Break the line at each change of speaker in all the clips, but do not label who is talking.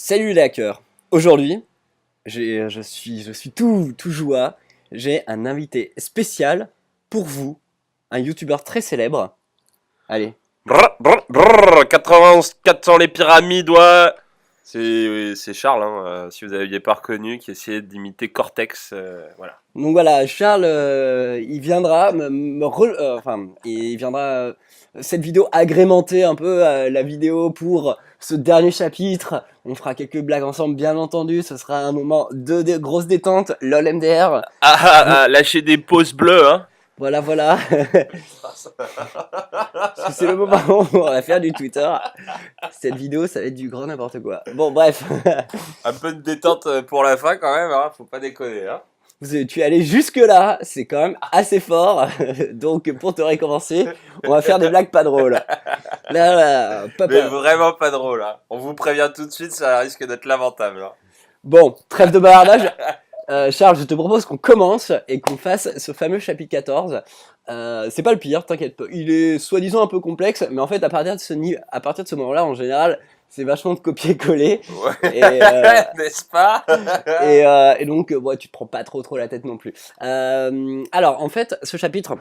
Salut les hackers. Aujourd'hui, je suis tout joie. J'ai un invité spécial pour vous, un youtubeur très célèbre. Allez,
Brr, brr, brr, 91 400 les pyramides, ouais. C'est Charles, hein, si vous n'aviez pas reconnu, qui essayait d'imiter Cortex, voilà.
donc voilà, Charles, il viendra il viendra cette vidéo agrémenter un peu la vidéo pour ce dernier chapitre. On fera quelques blagues ensemble, bien entendu. Ce sera un moment de grosse détente. LOL MDR.
Lâcher des pauses bleues, hein.
Voilà, voilà. Parce que c'est le moment où on va faire du Twitter. Cette vidéo, ça va être du grand n'importe quoi. Bon, bref.
Un peu de détente pour la fin quand même, hein, faut pas déconner, hein.
Tu es allé jusque-là, c'est quand même assez fort. Donc, pour te récompenser, on va faire des blagues pas drôles. Là, là,
Mais
papa.
vraiment pas drôle, hein. On vous prévient tout de suite, ça risque d'être lamentable, hein.
Bon, trêve de bavardage. Charles, je te propose qu'on commence et qu'on fasse ce fameux chapitre 14. C'est pas le pire, t'inquiète pas. Il est soi-disant un peu complexe, mais en fait, à partir de ce moment-là, en général, c'est vachement de copier-coller. Et,
Ouais, n'est-ce pas?
et donc, ouais, tu te prends pas trop la tête non plus. Alors, en fait, ce chapitre,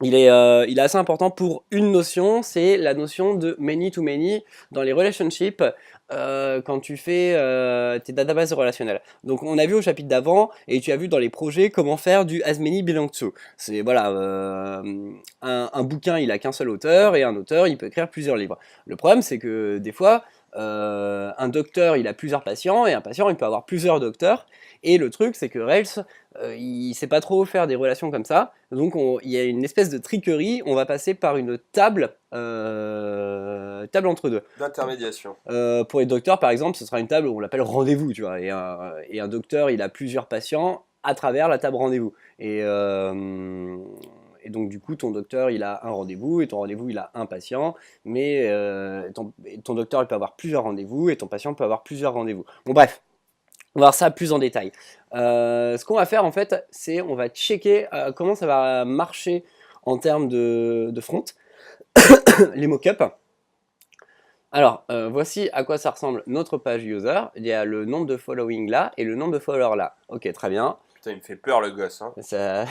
il est assez important pour une notion, c'est la notion de many to many dans les relationships quand tu fais tes databases relationnelles. Donc on a vu au chapitre d'avant et tu as vu dans les projets comment faire du as many belongs to. C'est voilà, un bouquin il a qu'un seul auteur et un auteur il peut écrire plusieurs livres. Le problème c'est que des fois un docteur il a plusieurs patients et un patient il peut avoir plusieurs docteurs. Et le truc c'est que Rails il sait pas trop faire des relations comme ça, donc il y a une espèce de triquerie, on va passer par une table entre deux.
D'intermédiation.
Pour les docteurs par exemple, ce sera une table où on l'appelle rendez-vous, tu vois, et un docteur il a plusieurs patients à travers la table rendez-vous. Et donc du coup ton docteur il a un rendez-vous et ton rendez-vous il a un patient, mais ton docteur il peut avoir plusieurs rendez-vous et ton patient peut avoir plusieurs rendez-vous. Bon bref, on va voir ça plus en détail. Ce qu'on va faire en fait, c'est on va checker comment ça va marcher en termes de front, les mock-ups. Alors, voici à quoi ça ressemble notre page user. Il y a le nombre de following là et le nombre de followers là. Ok, très bien.
Putain, il me fait peur le gosse, hein.
Ça...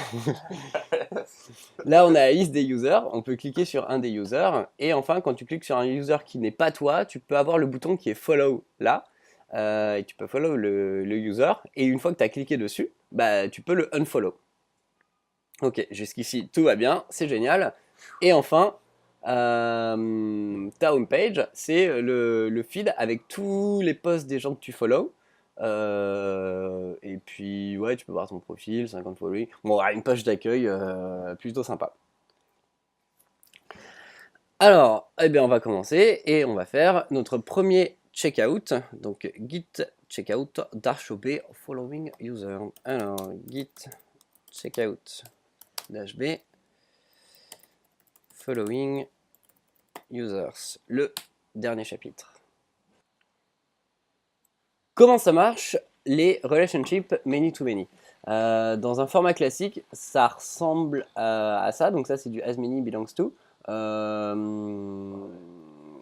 Là, on a la liste des users. On peut cliquer sur un des users. Et enfin, quand tu cliques sur un user qui n'est pas toi, tu peux avoir le bouton qui est follow là. Et tu peux follow le user. Et une fois que tu as cliqué dessus, bah, tu peux le unfollow. Ok, jusqu'ici tout va bien, c'est génial. Et enfin, ta homepage, c'est le feed avec tous les posts des gens que tu follow. Et puis, ouais, tu peux voir ton profil, 50 following. Bon, une page d'accueil plutôt sympa. Alors, eh bien, on va commencer et on va faire notre premier checkout. Donc, git checkout -b following user. Alors, git checkout -b following users. Le dernier chapitre. Comment ça marche les relationships many-to-many? Dans un format classique, ça ressemble à ça. Donc ça, c'est du as many belongs to.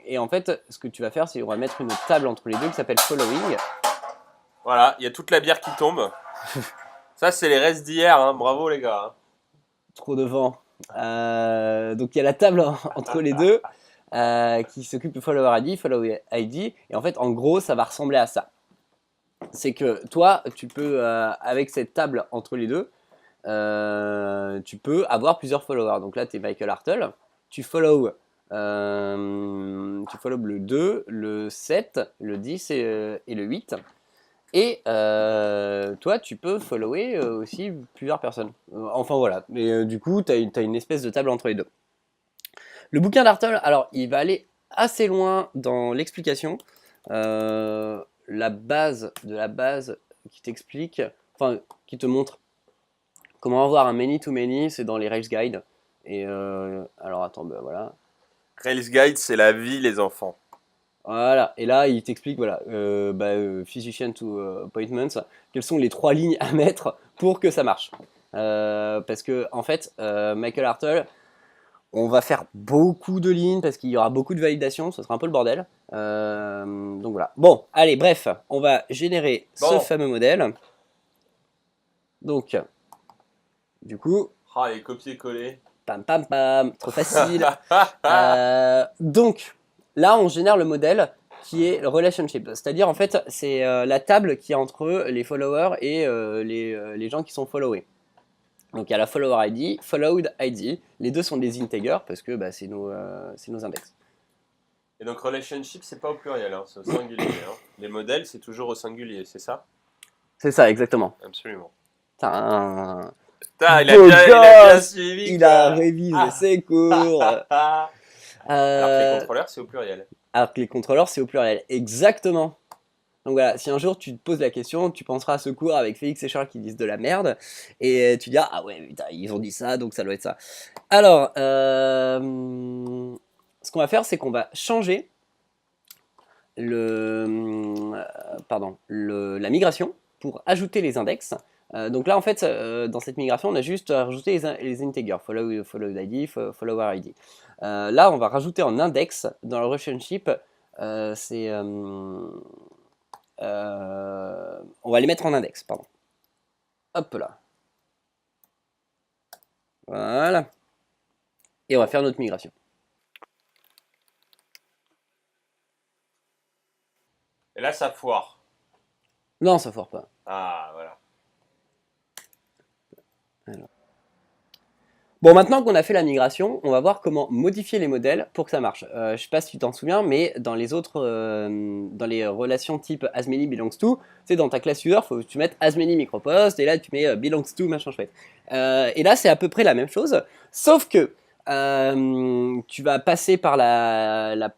Et en fait, ce que tu vas faire, c'est qu'on va mettre une table entre les deux qui s'appelle following.
Voilà, il y a toute la bière qui tombe. Ça, c'est les restes d'hier, hein. Bravo les gars, hein.
Trop de vent. Donc il y a la table entre les deux qui s'occupe de follower ID, follower ID. Et en fait, en gros, ça va ressembler à ça. C'est que toi, tu peux, avec cette table entre les deux, tu peux avoir plusieurs followers. Donc là, tu es Michael Hartle, tu follow le 2, le 7, le 10 et le 8. Et toi, tu peux follower aussi plusieurs personnes. Enfin voilà, mais du coup, tu as une espèce de table entre les deux. Le bouquin d'Hartle, alors, il va aller assez loin dans l'explication. La base de la base qui t'explique, enfin, qui te montre comment avoir un many-to-many, c'est dans les Rails Guide. Et alors, attends, ben voilà.
Rails Guide, c'est la vie, les enfants.
Voilà, et là il t'explique voilà, physician to appointments, quelles sont les 3 lignes à mettre pour que ça marche. Parce que en fait, Michael Hartle, On va faire beaucoup de lignes parce qu'il y aura beaucoup de validations, ce sera un peu le bordel. Donc voilà. Bon, allez, bref, on va générer ce
Bon.
fameux modèle. Donc, du coup,
Ah, les copier-coller.
pam pam pam, trop facile. Donc, là, on génère le modèle qui est le relationship. C'est-à-dire, en fait, c'est la table qui est entre les followers et les gens qui sont followés. Donc, il y a la follower ID, followed ID. Les deux sont des integers parce que bah, c'est nos index.
Et donc relationship, c'est pas au pluriel, hein, c'est au singulier. Hein. Les modèles, c'est toujours au singulier, c'est ça?
C'est ça, exactement.
Absolument.
Putain,
Putain,
beau
il a bien
gosse,
suivi,
il a
quoi.
révisé ses cours.
Alors que les
Euh,
contrôleurs, c'est au pluriel.
alors que les contrôleurs, c'est au pluriel. Exactement. Donc voilà, si un jour tu te poses la question, tu penseras à ce cours avec Félix et Charles qui disent de la merde, et tu diras, ah ouais, putain, ils ont dit ça, donc ça doit être ça. Alors, ce qu'on va faire, c'est qu'on va changer la migration pour ajouter les index. Donc là, en fait, dans cette migration, on a juste rajouté les integers, follow ID, follower ID. Là, on va rajouter en index dans le relationship, on va les mettre en index, pardon. Hop là. Voilà. Et on va faire notre migration.
Et là, ça foire.
Non, ça foire pas.
Ah, voilà.
Alors. Bon, maintenant qu'on a fait la migration, on va voir comment modifier les modèles pour que ça marche. Je sais pas si tu t'en souviens, mais dans les autres, dans les relations type as many belongs to, tu sais, dans ta classe user, faut que tu mettes as many micropost, et là tu mets belongs to, machin chouette. Et là, c'est à peu près la même chose, sauf que tu vas passer par la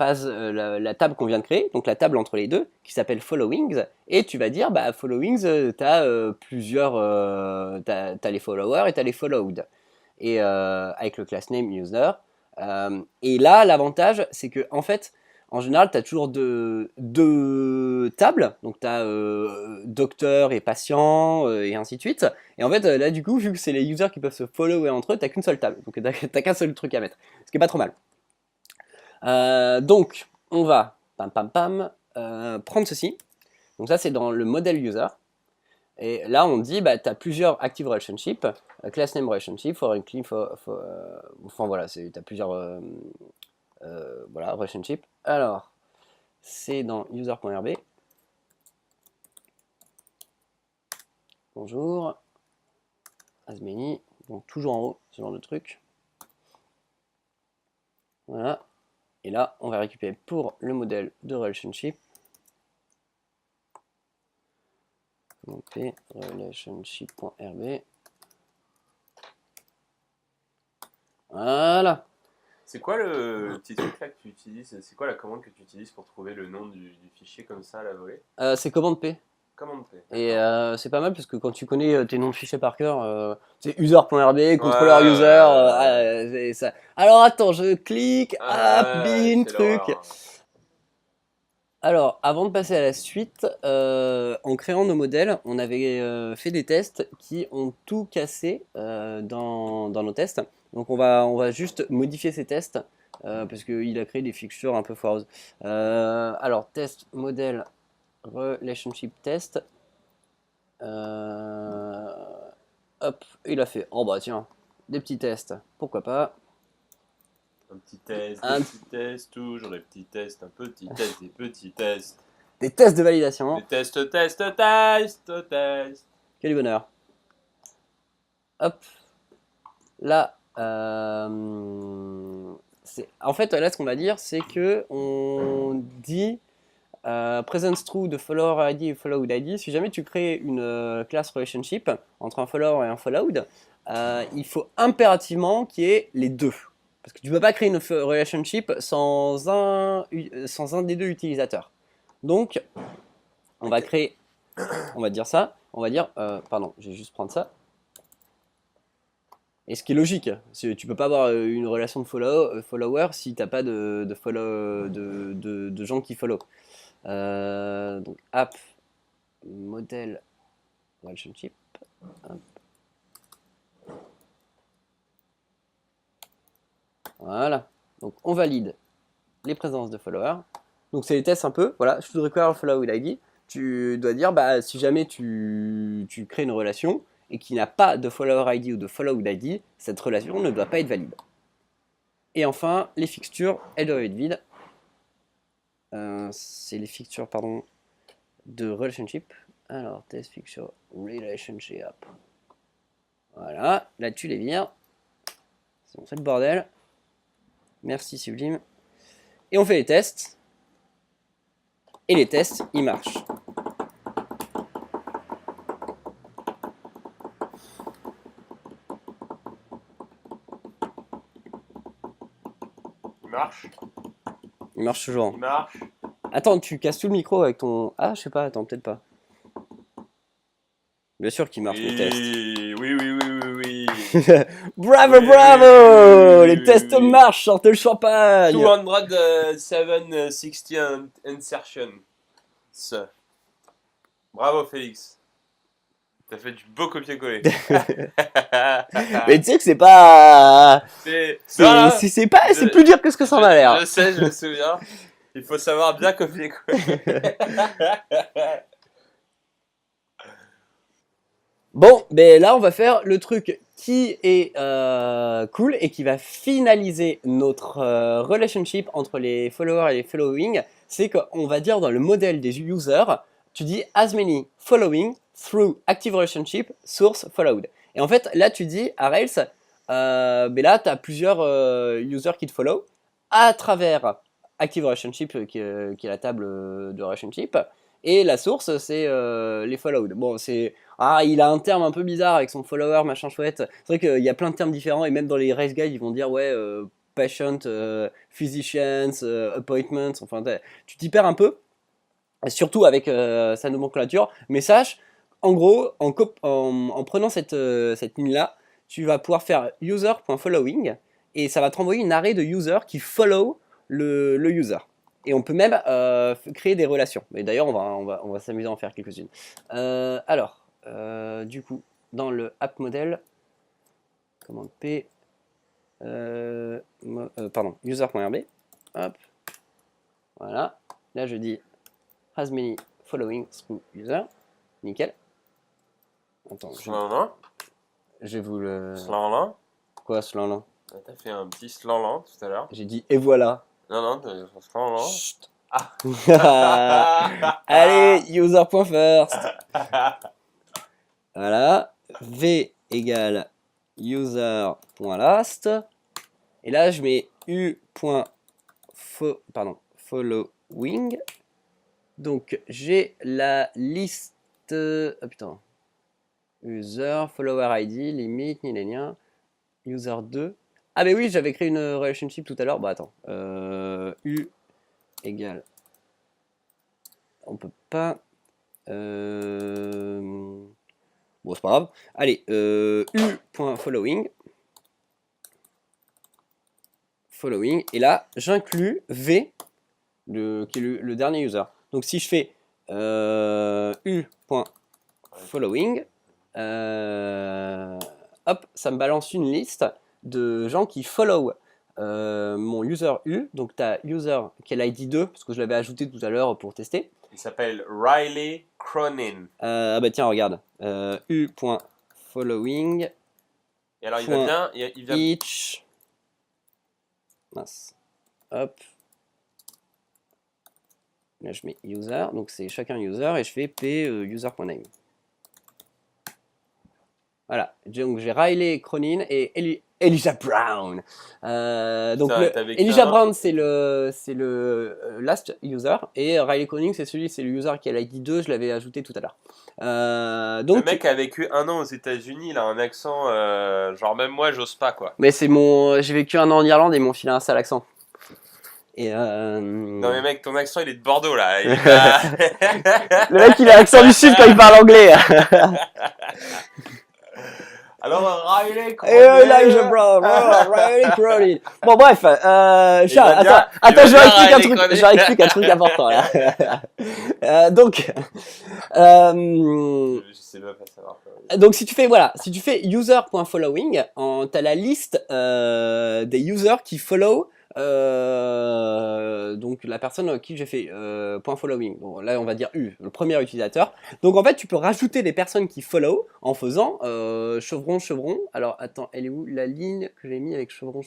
table qu'on vient de créer, donc la table entre les deux, qui s'appelle followings, et tu vas dire, bah, followings, t'as plusieurs, t'as les followers et t'as les followed et avec le class name user. Et là, l'avantage, c'est que en fait, en général, tu as toujours deux tables. Donc, tu as docteur et patient et ainsi de suite. Et en fait, là, du coup, vu que c'est les users qui peuvent se follower entre eux, tu qu'une seule table. Donc, tu n'as qu'un seul truc à mettre. Ce qui est pas trop mal. Donc, on va pam pam pam prendre ceci. Donc, ça, c'est dans le modèle user. Et là, on dit, bah, tu as plusieurs active relationships, class name relationship, foreign key, enfin voilà, tu as plusieurs voilà, relationships. Alors, c'est dans user.rb. Bonjour, as many, donc toujours en haut, ce genre de truc. Voilà. Et là, on va récupérer pour le modèle de relationship. Relationship.rb. Voilà.
C'est quoi le petit truc là que tu utilises? C'est quoi la commande que tu utilises pour trouver le nom du fichier comme ça à la volée?
C'est commande P.
Commande P.
Et c'est pas mal parce que quand tu connais tes noms de fichiers par cœur, c'est user.rb, controller user, c'est ça. Alors attends, je clique, hop, bin,
C'est
truc.
l'horreur.
Alors, avant de passer à la suite, en créant nos modèles, on avait fait des tests qui ont tout cassé dans nos tests. Donc on va juste modifier ces tests parce qu'il a créé des fixtures un peu foireuses. Alors, test modèle relationship test. Hop, il a fait. Oh bah tiens, des petits tests, pourquoi pas.
Un petit test,
Un-
des petits tests, toujours des petits tests, un petit test, des petits tests.
des tests de validation.
Des tests, tests, tests, tests.
Quel bonheur. Hop, là, en fait, là, ce qu'on va dire, c'est que on dit presence true de follower ID et followed ID. Si jamais tu crées une classe relationship entre un follower et un followed, il faut impérativement qu'il y ait les deux. Parce que tu ne peux pas créer une relationship sans un des deux utilisateurs. Donc, on va créer, on va dire ça, on va dire, pardon, je vais juste prendre ça. Et ce qui est logique, tu peux pas avoir une relation de follower si t'as pas de gens qui follow. Donc app modèle relationship. Hop. Voilà. Donc on valide les présences de followers. Donc c'est les tests un peu. Voilà, should require a follow with ID. Tu dois dire, bah, si jamais tu crées une relation et qu'il n'y a pas de follower ID ou de follow with ID, cette relation ne doit pas être valide. Et enfin, les fixtures, elles doivent être vides. C'est les fixtures, pardon, de relationship. Alors, test fixture relationship. Voilà, là tu les vires. C'est bon, c'est le bordel. Merci Sublime. Et on fait les tests. Et les tests, ils marchent.
Il marche.
Ils marchent toujours.
Il marche.
Attends, tu casses tout le micro avec ton... Ah, je sais pas, attends, peut-être pas. Bien sûr qu'il marche les tests.
Oui.
Bravo,
Oui,
bravo
oui,
les
oui,
tests
oui.
marchent, sortez le champagne.
260 insertion. Bravo Félix. T'as fait du beau copier-coller.
Mais tu sais que c'est pas...
C'est
C'est plus dur que ce que ça en a l'air.
Je sais, je me souviens. Il faut savoir bien copier-coller.
Bon, ben là on va faire le truc qui est cool et qui va finaliser notre relationship entre les followers et les following. C'est qu'on va dire dans le modèle des users, tu dis as many following through active relationship source followed. Et en fait là tu dis à Rails, ben là tu as plusieurs users qui te follow à travers active relationship qui est la table de relationship. Et la source, c'est les followed. Bon, c'est... Ah, il a un terme un peu bizarre avec son follower, machin chouette. C'est vrai qu'il y a plein de termes différents, et même dans les race guides, ils vont dire, ouais, patient, physicians, appointments, enfin, tu t'y perds un peu, surtout avec sa nomenclature. Mais sache, en gros, en prenant cette ligne-là, tu vas pouvoir faire user.following, et ça va te renvoyer une array de users qui follow le user. Et on peut même créer des relations. Mais d'ailleurs, on va s'amuser à en faire quelques-unes. Alors, du coup, dans le app model, commande P, pardon, user.rb, hop, voilà. Là, je dis has many following through user, nickel. Attends, je vais vous le...
Slanlan.
Quoi, slanlan?
T'as fait un petit slanlan tout à l'heure.
J'ai dit et voilà.
Non, t'as fait un slanlan.
Chut. Allez, user.first. Voilà, v égale user.last. Et là, je mets following. Donc, j'ai la liste... Oh putain. User, follower ID, limite, liens, user 2. Ah, mais oui, j'avais créé une relationship tout à l'heure. Bah, attends. U égale... On peut pas... Bon, c'est pas grave. Allez, u.following. Following. Et là, j'inclus v, qui est le dernier user. Donc, si je fais u.following, hop, ça me balance une liste de gens qui follow mon user u. Donc, tu as user qui est l'ID 2, parce que je l'avais ajouté tout à l'heure pour tester.
Il s'appelle Riley Cronin.
Ah bah tiens, regarde. U.following.
Et alors, il vient...
Each. Mince. Hop. Là, je mets user. Donc, c'est chacun user. Et je fais p user.name. Voilà. Donc, j'ai Riley Cronin et Elijah Brown. Donc, Elijah Brown, c'est le last user. Et Riley Cronin, c'est le user qui a l'ID 2. Je l'avais ajouté tout à l'heure. Donc,
le mec a vécu 1 an aux États-Unis. Il a un accent, genre même moi, j'ose pas quoi.
Mais c'est j'ai vécu 1 an en Irlande et ils m'ont filé un sale accent. Et
Non mais mec, ton accent il est de Bordeaux là.
Le mec il a l'accent du sud quand il parle anglais.
Alors, Riley
Elijah Brown, Riley Cronin. Bon bref, Charles, attends, je vérifie un truc important là. Donc,
Je sais pas savoir.
donc si tu fais user.following, t'as la liste des users qui follow donc la personne à qui j'ai fait .following. Bon, là on va dire U, le premier utilisateur. Donc en fait tu peux rajouter des personnes qui follow en faisant chevron. Alors attends, elle est où la ligne que j'ai mis avec chevron?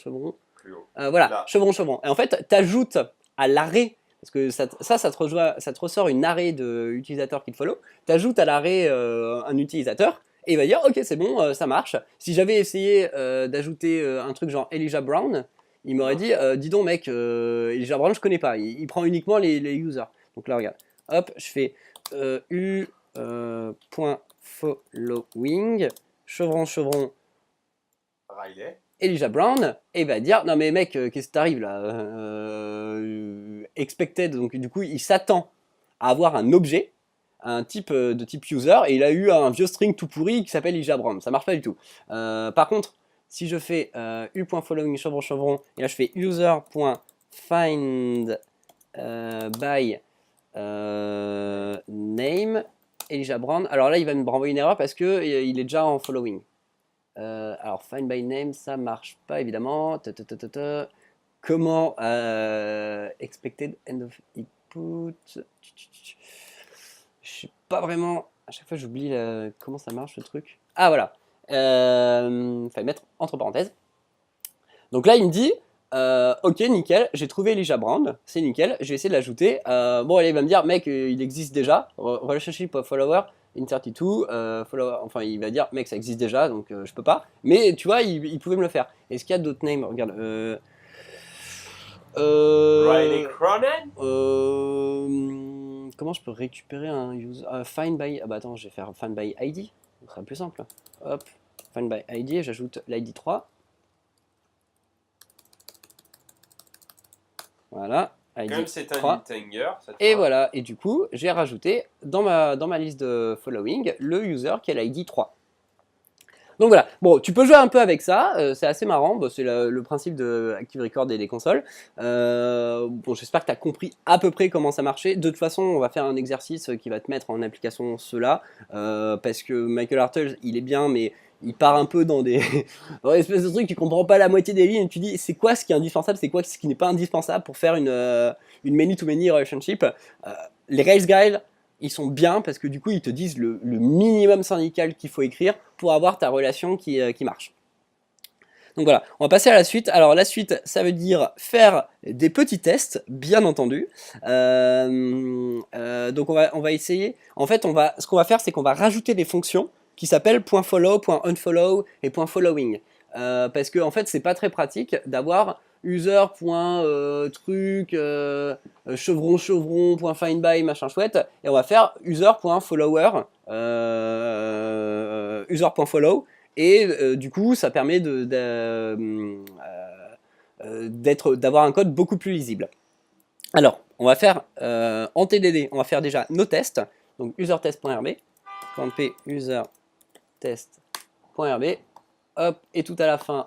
Plus haut.
Voilà,
Là.
chevron. Et en fait t'ajoutes à l'arrêt, parce que ça te ressort une arrêt d'utilisateurs qui te follow, t'ajoutes à l'arrêt un utilisateur. Et il va dire ok c'est bon, ça marche. Si j'avais essayé d'ajouter un truc genre Elijah Brown, il m'aurait dit dis donc mec, Elijah Brown je connais pas, il prend uniquement les users. Donc là regarde, hop, je fais u.following chevron
Riley.
Elijah Brown, et il va dire non mais mec, qu'est-ce qui t'arrive là, expected. Donc du coup il s'attend à avoir un objet, un type de type user, et il a eu un vieux string tout pourri qui s'appelle Elijah Brown. Ça marche pas du tout. Par contre, si je fais u.following chevron, et là je fais user.find by name Elijah Brown, alors là il va me renvoyer une erreur parce que il est déjà en following. Alors find by name ça marche pas évidemment. Comment expected end of input, je sais pas vraiment, à chaque fois j'oublie comment ça marche le truc. Ah voilà, fallait mettre entre parenthèses. Donc là il me dit ok nickel, j'ai trouvé Elijah Brown, c'est nickel, je vais essayer de l'ajouter. Bon allez, il va me dire mec il existe déjà, relationship of follower in 32 follower, enfin il va dire mec ça existe déjà donc je peux pas, mais tu vois il pouvait me le faire. Est-ce qu'il y a d'autres names? Regarde,
Riley Cronin.
comment je peux récupérer un user find by, ah bah attends, je vais faire find by ID, ce sera plus simple. Hop, find by ID, j'ajoute l'ID 3. Voilà, ID
Comme c'est un
3.
Intanger,
Et voilà, et du coup, j'ai rajouté dans ma liste de following le user qui a l'ID 3. Donc voilà, bon, tu peux jouer un peu avec ça, c'est assez marrant, bon, c'est le principe de Active Record et des consoles. Bon, j'espère que tu as compris à peu près comment ça marchait. De toute façon, on va faire un exercice qui va te mettre en application cela, parce que Michael Hartle, il est bien, mais il part un peu dans des espèces de trucs, tu comprends pas la moitié des lignes, et tu dis c'est quoi ce qui est indispensable, c'est quoi ce qui n'est pas indispensable pour faire une many-to-many relationship. Les Rails Guides, ils sont bien parce que du coup ils te disent le minimum syndical qu'il faut écrire pour avoir ta relation qui marche. Donc voilà, on va passer à la suite. Alors la suite, ça veut dire faire des petits tests, bien entendu. Donc on va essayer. En fait, ce qu'on va faire, c'est qu'on va rajouter des fonctions qui s'appellent .follow, .unfollow et .following. Parce que en fait, c'est pas très pratique d'avoir user.truc chevron.findby machin chouette, et on va faire user.follower user.follow, et du coup ça permet d'avoir un code beaucoup plus lisible. Alors on va faire en TDD, on va faire déjà nos tests, donc usertest.rb, p usertest.rb, hop, et tout à la fin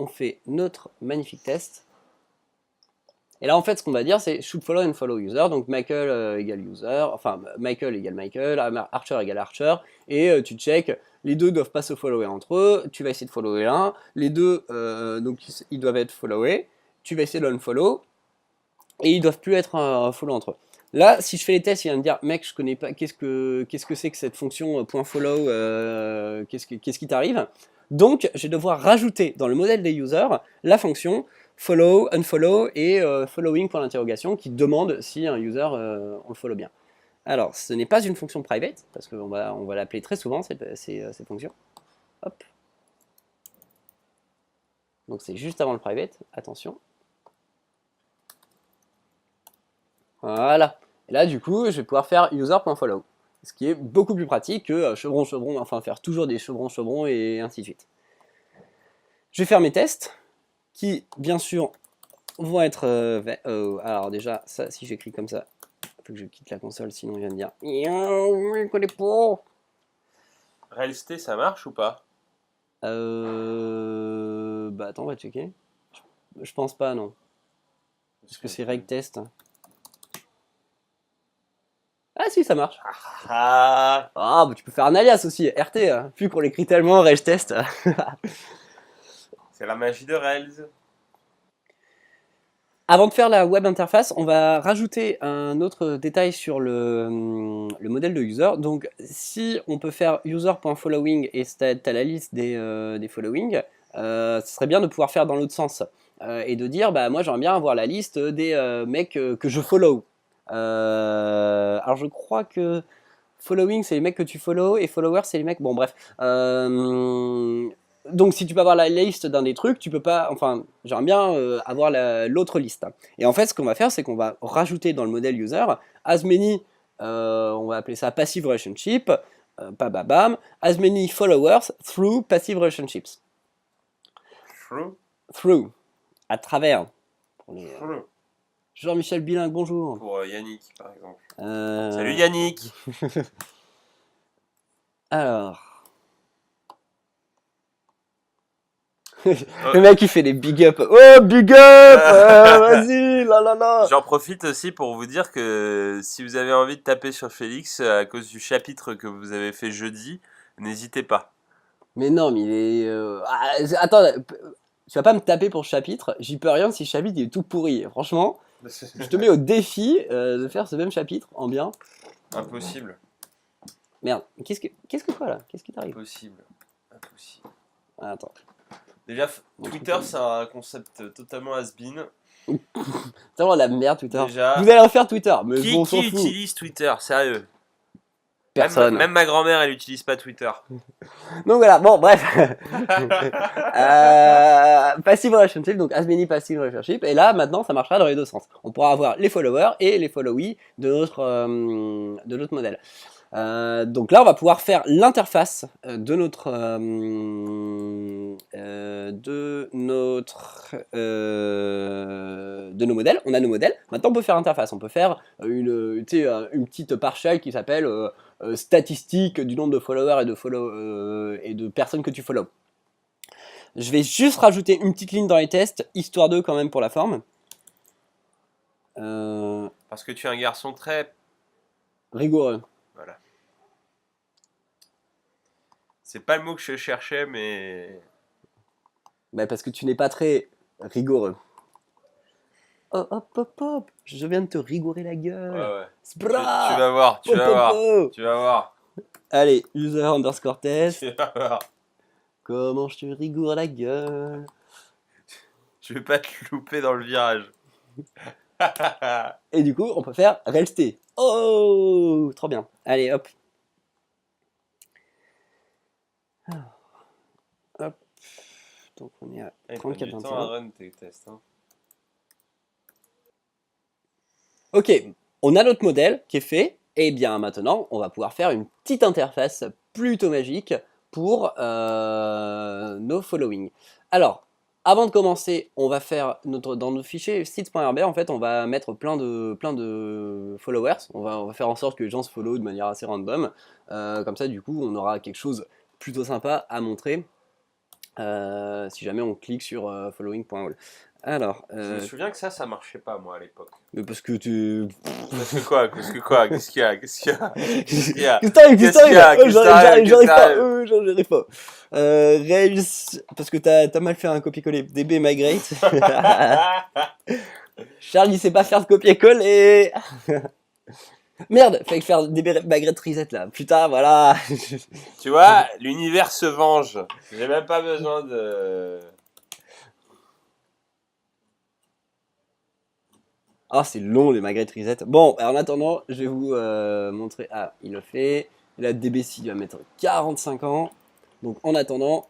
on fait notre magnifique test. Et là, en fait, ce qu'on va dire, c'est should follow and follow user. Donc, Michael égale user, enfin, Michael égale Michael, Archer égale Archer. Et tu check, les deux doivent pas se follower entre eux. Tu vas essayer de follower l'un. Les deux, donc, ils doivent être followés. Tu vas essayer de l'unfollow. Et ils doivent plus être follow entre eux. Là, si je fais les tests, il va me dire, mec, je connais pas, qu'est-ce que c'est que cette fonction .follow, qu'est-ce qui t'arrive? Donc, je vais devoir rajouter dans le modèle des users la fonction follow, unfollow et following pour l'interrogation qui demande si un user on le follow bien. Alors, ce n'est pas une fonction private, parce qu'on va l'appeler très souvent, cette fonction. Hop. Donc, c'est juste avant le private, attention. Voilà. Et là, du coup, je vais pouvoir faire user.follow. Ce qui est beaucoup plus pratique que chevron, enfin faire toujours des chevrons et ainsi de suite. Je vais faire mes tests, qui, bien sûr, vont être... alors déjà, ça, si j'écris comme ça, il faut que je quitte la console, sinon il va me dire... Je connais pas.
RailsT, ça marche ou pas?
Bah attends, on va checker. Je pense pas, non. Parce que c'est reg test. Ah si, ça marche.
Ah,
Ah, bah tu peux faire un alias aussi, RT. Vu qu'on l'écrit tellement, reg test.
c'est la magie de Rails.
Avant de faire la web interface, on va rajouter un autre détail sur le modèle de user. Donc, si on peut faire user.following et tu as la liste des following, ce serait bien de pouvoir faire dans l'autre sens et de dire, bah moi j'aimerais bien avoir la liste des mecs que je follow. Alors, je crois que following c'est les mecs que tu follow et followers c'est les mecs. Bon, bref. Donc si tu peux avoir la liste d'un des trucs, tu peux pas, enfin j'aimerais bien avoir l'autre liste. Et en fait ce qu'on va faire c'est qu'on va rajouter dans le modèle user as many, on va appeler ça passive relationship, bam, as many followers through passive relationships.
True.
Through, à travers. Pour les,
True.
Jean-Michel Bilingue, bonjour.
Pour Yannick, par exemple. Salut Yannick.
Alors. Le mec il fait des big up. Oh big up, vas-y, là là là.
J'en profite aussi pour vous dire que si vous avez envie de taper sur Félix à cause du chapitre que vous avez fait jeudi, n'hésitez pas.
Mais non, mais il est. Attends, tu vas pas me taper pour ce chapitre. J'y peux rien si le chapitre il est tout pourri. Franchement, je te mets au défi de faire ce même chapitre en bien.
Impossible.
Merde, qu'est-ce que quoi là? Qu'est-ce qui t'arrive?
Impossible. Impossible.
Ah, attends.
Déjà, Twitter, c'est un concept totalement has-been.
C'est vraiment la merde Twitter.
Déjà,
Vous allez refaire Twitter, mais
qui,
bon, on
qui
s'en fout.
utilise Twitter? Sérieux.
Personne.
Même ma grand-mère, elle n'utilise pas Twitter.
Donc voilà, bon, bref. Passive relationship, donc as many passive relationship. Et là, maintenant, ça marchera dans les deux sens. On pourra avoir les followers et les followees de notre modèle. Donc là, on va pouvoir faire l'interface de nos modèles. On a nos modèles. Maintenant, on peut faire l'interface. On peut faire une petite partielle qui s'appelle statistique du nombre de followers et de personnes que tu follow. Je vais juste rajouter une petite ligne dans les tests, histoire de quand même pour la forme.
Parce que tu es un garçon très...
Rigoureux.
Voilà. C'est pas le mot que je cherchais, mais...
Bah parce que tu n'es pas très rigoureux. Oh, hop, hop, hop. Je viens de te rigourer la gueule.
Ouais. Tu
Spra
vas voir, tu vas voir. Tu vas voir.
Allez, user underscore test.
Tu vas voir.
Comment je te rigoure la gueule.
Je vais pas te louper dans le virage.
Et du coup, on peut faire rest. Oh, trop bien. Allez, hop. Hop. Donc on est à
Il prend du
34
temps à run tes tests. Hein.
Ok, on a notre modèle qui est fait. Et bien maintenant, on va pouvoir faire une petite interface plutôt magique pour nos following. Alors, avant de commencer, on va faire dans nos fichiers sites.rb, en fait, on va mettre plein de followers. On va faire en sorte que les gens se follow de manière assez random. Comme ça, du coup, on aura quelque chose plutôt sympa à montrer si jamais on clique sur following.all. Alors,
je me souviens que ça marchait pas moi à l'époque.
mais parce que tu...
Parce que quoi? Qu'est-ce qu'il y a? Qu'est-ce qu'il y a?
Qu'est-ce qu'il y a? J'arrive pas. J'arrive pas. Rails, parce que t'as mal fait un copier-coller. DB migrate. Charles, il sait pas faire de copier-coller. Merde, fallait faire DB migrate reset là. Putain, voilà.
Tu vois, l'univers se venge. J'ai même pas besoin de...
Ah, c'est long les migrate reset. Bon, en attendant, je vais vous montrer. Ah, il le fait. La DBC va mettre 45 ans. Donc en attendant,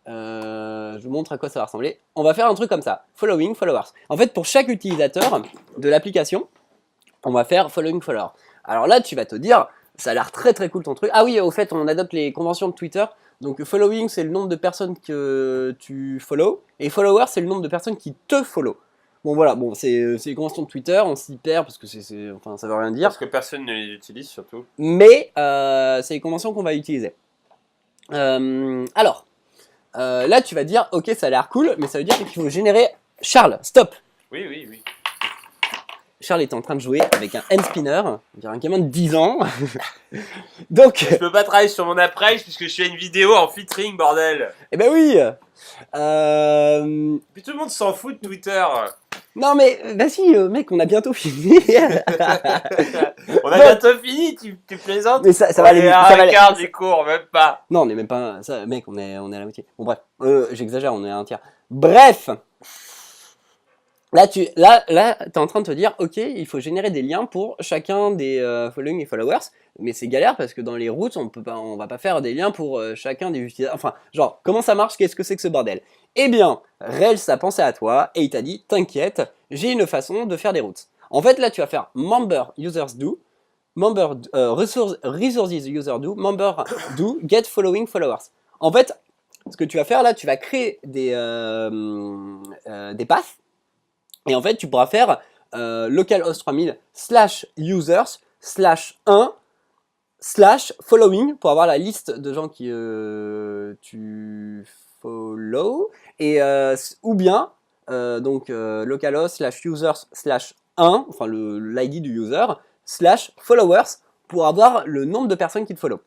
je vous montre à quoi ça va ressembler. On va faire un truc comme ça. Following, followers. En fait, pour chaque utilisateur de l'application, on va faire following, follower. Alors là, tu vas te dire, ça a l'air très très cool ton truc. Ah oui, au fait, on adopte les conventions de Twitter. Donc following, c'est le nombre de personnes que tu follow. Et follower, c'est le nombre de personnes qui te follow. Bon voilà, bon, c'est les conventions de Twitter, on s'y perd parce que enfin, ça veut rien dire.
Parce que personne ne les utilise surtout.
Mais c'est les conventions qu'on va utiliser. Alors, là tu vas dire ok ça a l'air cool, mais ça veut dire qu'il faut générer. Charles, stop.
Oui, oui, oui.
Charles est en train de jouer avec un hand spinner, on dirait un gamin de 10 ans. Donc,
Je peux pas travailler sur mon approche puisque je fais une vidéo en featuring, bordel.
eh ben oui. Euh,
Puis tout le monde s'en fout de Twitter.
Non mais vas-y mec, on a bientôt fini.
On a bientôt fini, tu plaisantes.
Mais ça va aller vite.
À
Ça va
un
aller.
quart du cours, même pas.
Non, on est même pas ça, mec, on est à la moitié. Bon bref, j'exagère, on est à un tiers. Bref. Là, t'es en train de te dire, ok, il faut générer des liens pour chacun des following et followers, mais c'est galère parce que dans les routes, on va pas faire des liens pour chacun des utilisateurs. Enfin, genre, comment ça marche? Qu'est-ce que c'est que ce bordel? Eh bien, Rails a pensé à toi et il t'a dit, t'inquiète, j'ai une façon de faire des routes. En fait, là, tu vas faire member users do, resources user do, member do, get following followers. En fait, ce que tu vas faire là, tu vas créer des paths. Et en fait, tu pourras faire localhost 3000 /users /1 /following pour avoir la liste de gens qui tu follow. Et, ou bien, localhost /users /1, enfin l'ID du user, /followers pour avoir le nombre de personnes qui te follow.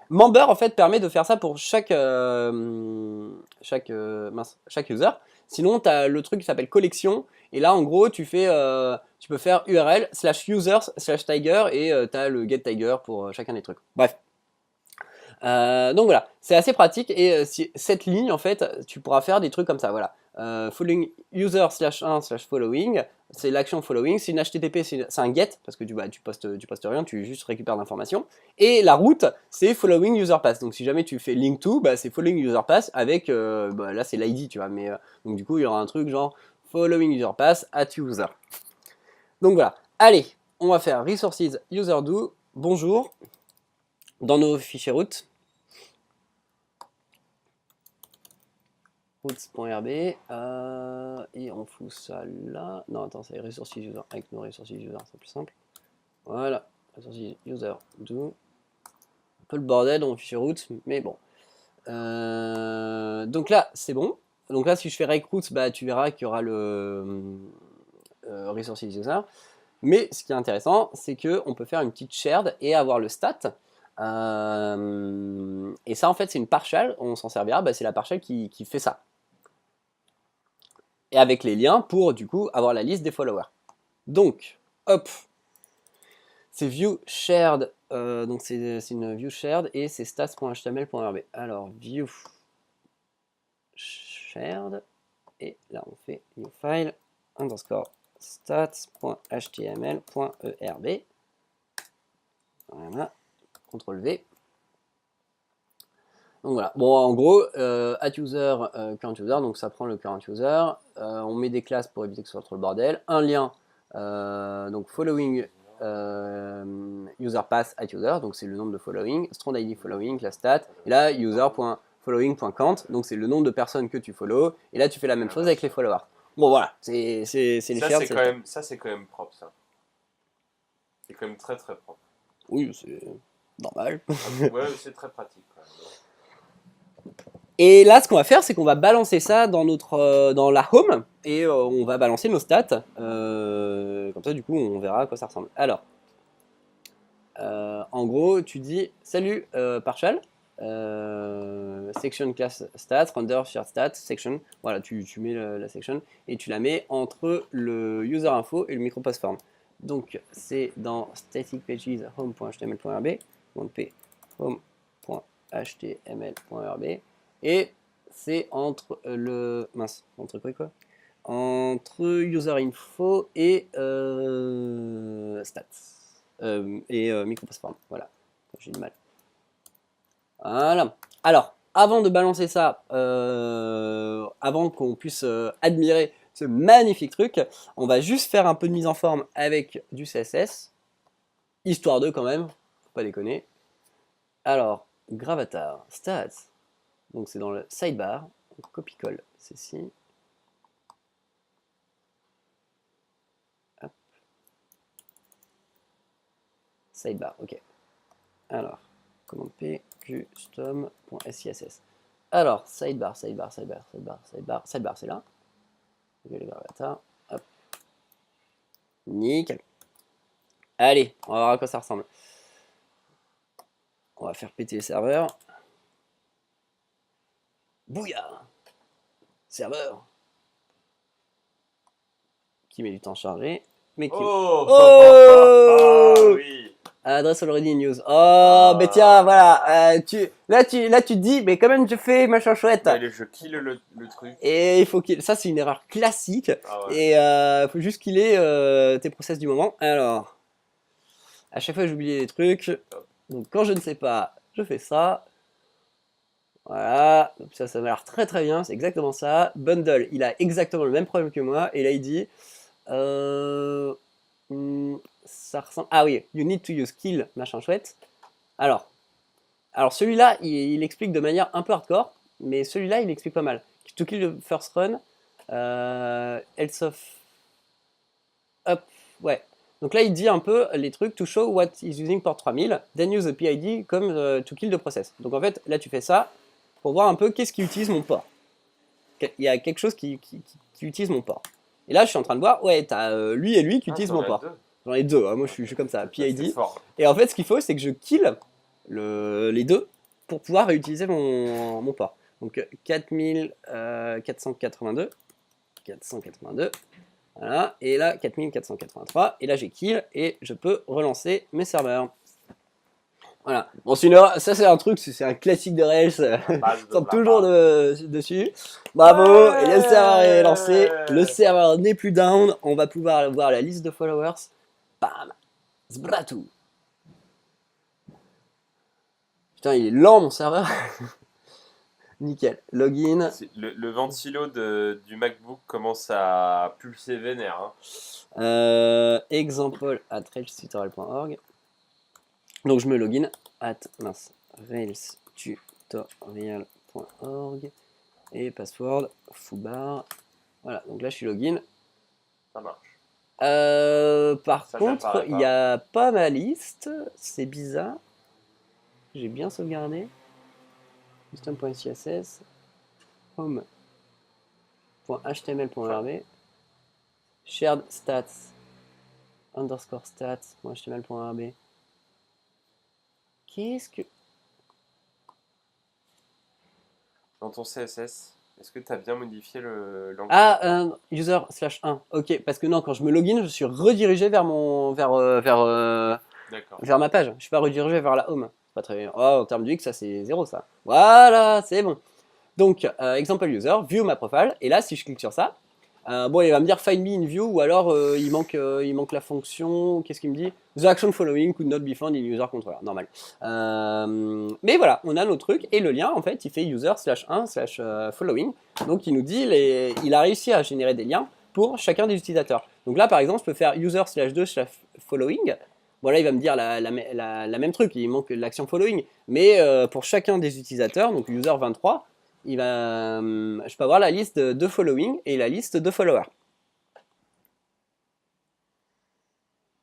Member en fait permet de faire ça pour chaque user. Sinon, tu as le truc qui s'appelle collection. Et là, en gros, tu peux faire URL /users /tiger et tu as le get tiger pour chacun des trucs. Bref. Donc voilà, c'est assez pratique et cette ligne en fait, tu pourras faire des trucs comme ça. Voilà, following user /1 /following, c'est l'action following. C'est une HTTP, c'est un get parce que tu postes rien, tu juste récupères l'information. Et la route, c'est following user pass. Donc si jamais tu fais link to, c'est following user pass avec là c'est l'ID, tu vois. Mais donc du coup il y aura un truc genre following user pass at user. Donc voilà, allez, on va faire resources user do. Bonjour. Dans nos fichiers routes. Routes.rb et on fout ça là. Non, attends, c'est resources user. Avec nos resources user, c'est plus simple. Voilà, resources user do. Un peu le bordel dans mon fichier routes, mais bon. Donc là, c'est bon. Donc là, si je fais rake routes, tu verras qu'il y aura le resources user. Mais ce qui est intéressant, c'est qu'on peut faire une petite shared et avoir le stat. Et ça, en fait, c'est une partial. On s'en servira. C'est la partial qui fait ça. Et avec les liens pour, du coup, avoir la liste des followers. Donc, hop. C'est view shared. Donc, c'est une view shared et c'est stats.html.rb. Alors, view shared. Et là, on fait new file underscore stats.html.erb. Voilà, CTRL V. Donc voilà, bon en gros, at user, current user, donc ça prend le current user, on met des classes pour éviter que ce soit trop le bordel, un lien, donc following user pass at user, donc c'est le nombre de following, strong id following, la stat, et là user.following.count, donc c'est le nombre de personnes que tu follow, et là tu fais la même chose avec les followers. Bon voilà, c'est les shares.
Ça c'est quand même propre ça. C'est quand même très très propre.
Oui, c'est normal.
Ouais, c'est très pratique quand même.
Et là, ce qu'on va faire, c'est qu'on va balancer ça dans dans la home et on va balancer nos stats. Comme ça, du coup, on verra à quoi ça ressemble. Alors, en gros, tu dis salut partial, section class stats, render shared stats, section. Voilà, tu mets la section et tu la mets entre le user info et le micropost form. Donc, c'est dans static pages home.html.rb, donc p home.html.rb. Et c'est entre entre user info et stats et micropost form. Voilà, j'ai du mal. Voilà. Alors, avant de balancer ça, avant qu'on puisse admirer ce magnifique truc, on va juste faire un peu de mise en forme avec du CSS, histoire de quand même, faut pas déconner. Alors, Gravatar, stats. Donc c'est dans le sidebar, copie-colle ceci. Hop. Sidebar, ok. Alors, commande P, custom.sciss. Alors, sidebar, sidebar, sidebar, sidebar, sidebar, sidebar, c'est là. Ok, les gravata, hop. Nickel. Allez, on va voir à quoi ça ressemble. On va faire péter le serveur. Bouya! Serveur. Qui met du temps à charger. Mais qui...
Oh,
Oh
oui.
Adresse already in use. Oh, mais tiens, voilà. Là, tu te dis, mais quand même, je fais machin chouette.
Allez, je kill le truc.
Et il faut qu'il... Ça, c'est une erreur classique.
Ah ouais.
Et il faut juste qu'il ait tes process du moment. Alors, à chaque fois, j'oublie les trucs. Donc, quand je ne sais pas, je fais ça. Voilà. Donc, ça m'a l'air très très bien. C'est exactement ça. Bundle, il a exactement le même problème que moi. Et là, il dit... ça ressemble... Ah oui, you need to use kill, machin chouette. Alors celui-là, il explique de manière un peu hardcore, mais celui-là, il explique pas mal. To kill the first run, else of... Hop, ouais. Donc là, il dit un peu les trucs, to show what is using port 3000, then use the PID comme to kill the process. Donc en fait, là, tu fais ça pour voir un peu qu'est-ce qui utilise mon port. Il y a quelque chose qui utilise mon port. Et là, je suis en train de voir, ouais, t'as lui et lui qui utilisent mon port. J'en ai deux, hein, moi je suis comme ça, PID. Et en fait, ce qu'il faut, c'est que je kill les deux pour pouvoir réutiliser mon port. Donc 4482, 482, voilà, et là 4483, et là j'ai kill, et je peux relancer mes serveurs. Voilà, bon, ça c'est un truc, c'est un classique de Rails, on tombe toujours dessus. Bravo, ouais, et le serveur est lancé, le serveur n'est plus down, on va pouvoir voir la liste de followers. Bam, zbratou. Putain, il est lent mon serveur. Nickel, login.
Le ventilo du MacBook commence à pulser vénère.
Example at railstutorial.org. Donc je me login at railstutorial.org et password foobar. Voilà, donc là je suis login.
Ça marche.
Par contre, il n'y a pas ma liste, c'est bizarre. J'ai bien sauvegardé. System.css, home.html.rb, shared stats, underscore stats.html.rb. Qu'est-ce que...
Dans ton CSS, est-ce que tu as bien modifié l'angle?
Ah, user/1. Ok, parce que non, quand je me login, je suis redirigé vers ma page. Je suis pas redirigé vers la home. Pas très bien. Oh, en termes du X, ça c'est 0 ça. Voilà, c'est bon. Donc, example user, view my profile. Et là, si je clique sur ça, bon, il va me dire find me in view, ou alors il manque la fonction. Qu'est-ce qu'il me dit? The action following could not be found in user controller. Normal. Mais voilà, on a nos trucs. Et le lien, en fait, il fait user/1/following. Donc, il nous dit, il a réussi à générer des liens pour chacun des utilisateurs. Donc là, par exemple, je peux faire user/2/following. Bon, là, il va me dire la même truc, il manque l'action following. Mais pour chacun des utilisateurs, donc user23, je peux avoir la liste de following et la liste de followers.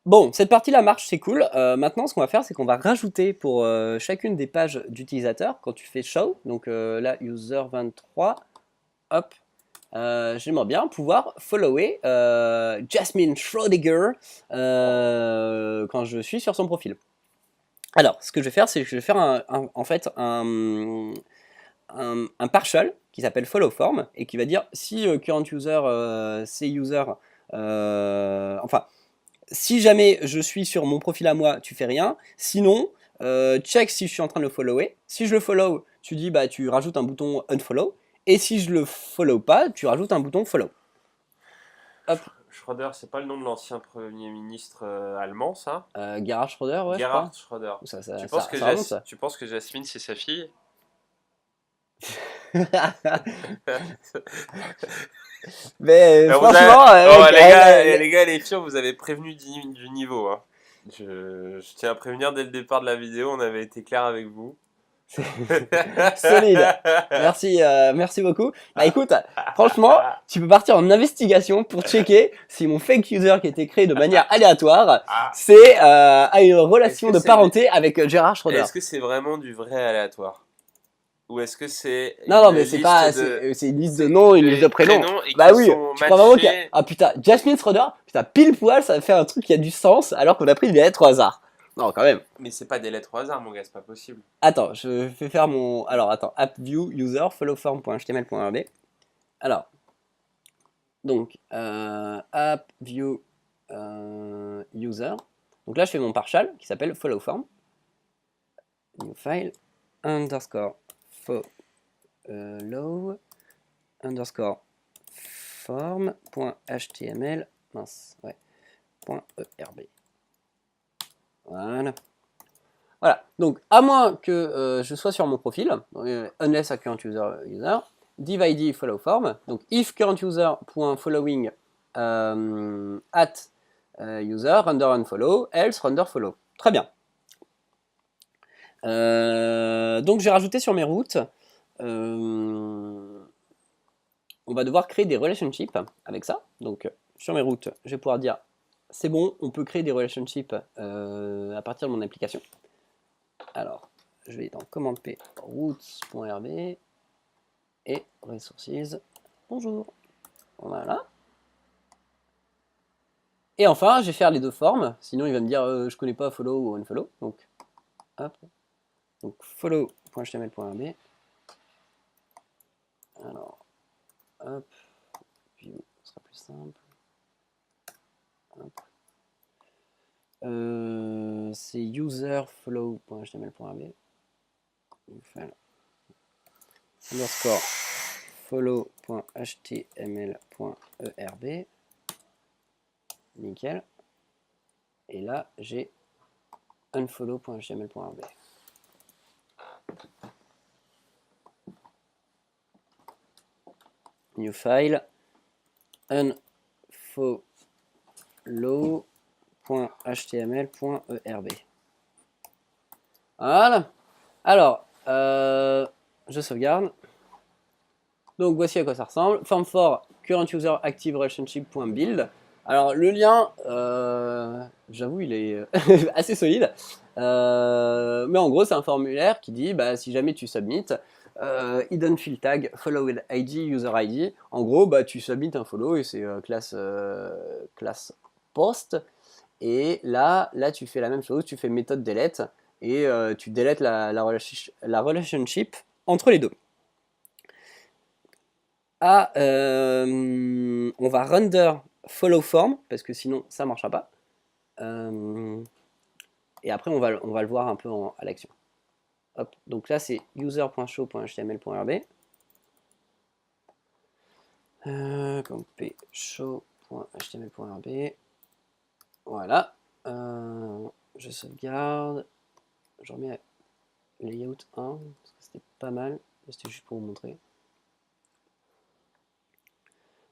Bon, cette partie-là marche, c'est cool. Maintenant, ce qu'on va faire, c'est qu'on va rajouter pour chacune des pages d'utilisateurs, quand tu fais show, donc là, user23, hop, j'aimerais bien pouvoir follower Jasmine Schrödinger quand je suis sur son profil. Alors, ce que je vais faire, c'est que je vais faire en fait un partial qui s'appelle follow form et qui va dire si current user c'est user, enfin, si jamais je suis sur mon profil à moi, tu fais rien. Sinon, check si je suis en train de le follower. Si je le follow, tu dis bah tu rajoutes un bouton unfollow. Et si je le follow pas, tu rajoutes un bouton follow. Hop.
Schröder, c'est pas le nom de l'ancien Premier ministre allemand, ça?
Gerhard Schröder, ouais.
Gerhard Schröder. Tu penses que Jasmine, c'est sa fille?
Mais franchement,
les gars, les filles, vous avez prévenu du niveau. Hein. Je tiens à prévenir dès le départ de la vidéo, on avait été clair avec vous.
Solide. Merci beaucoup. Bah écoute, franchement, tu peux partir en investigation pour checker si mon fake user qui a été créé de manière aléatoire, a une relation de parenté avec Gerhard Schröder.
Est-ce que c'est vraiment du vrai aléatoire? Ou est-ce que c'est
Non,
une
non, mais c'est
liste
pas.
de
C'est une liste de noms, une liste de prénoms.
prénoms et
Bah
qui
oui,
sont
tu crois vraiment qu'il y a.
matchés?
Ah putain, Jasmine Schroeder, putain, pile poil, ça fait un truc qui a du sens alors qu'on a pris des lettres au hasard. Non, quand même.
Mais c'est pas des lettres au hasard, mon gars, c'est pas possible.
Attends, je vais faire mon. Alors, attends, appview user followform.html.rb. Alors, donc, appview user. Donc là, je fais mon partial qui s'appelle followform. New file underscore follow underscore form.html mince, ouais, .erb. Voilà. Voilà. Donc, à moins que je sois sur mon profil, unless a current user, div id follow form. Donc, if current user.following at user render unfollow, else render follow. Très bien. Donc, j'ai rajouté sur mes routes. On va devoir créer des relationships avec ça. Donc, sur mes routes, je vais pouvoir dire c'est bon, on peut créer des relationships à partir de mon application. Alors, je vais dans commande P routes.rb et resources. Bonjour. Voilà. Et enfin, je vais faire les deux formes. Sinon, il va me dire je connais pas follow ou unfollow. Donc, hop. Donc, follow.html.rb. Alors, hop. View, ce sera plus simple. Hop. C'est userfollow.html.rb. Underscore follow.html.erb. Nickel. Et là, j'ai unfollow.html.rb. New file unfollow.html.erb. Voilà. Alors, je sauvegarde. Donc voici à quoi ça ressemble. Form for current user active relationship.build. Alors le lien, j'avoue, il est assez solide. Mais en gros, c'est un formulaire qui dit bah, si jamais tu submits, hidden field tag follow ID user ID. En gros, bah, tu submits un follow et c'est classe post. Et là, tu fais la même chose, tu fais méthode delete et tu deletes la relationship entre les deux. On va render follow form parce que sinon ça ne marchera pas. Et après on va le voir un peu à l'action. Hop, donc là c'est user.show.html.rb. P show.html.rb. Voilà. Je sauvegarde. Je remets layout 1 parce que c'était pas mal. C'était juste pour vous montrer.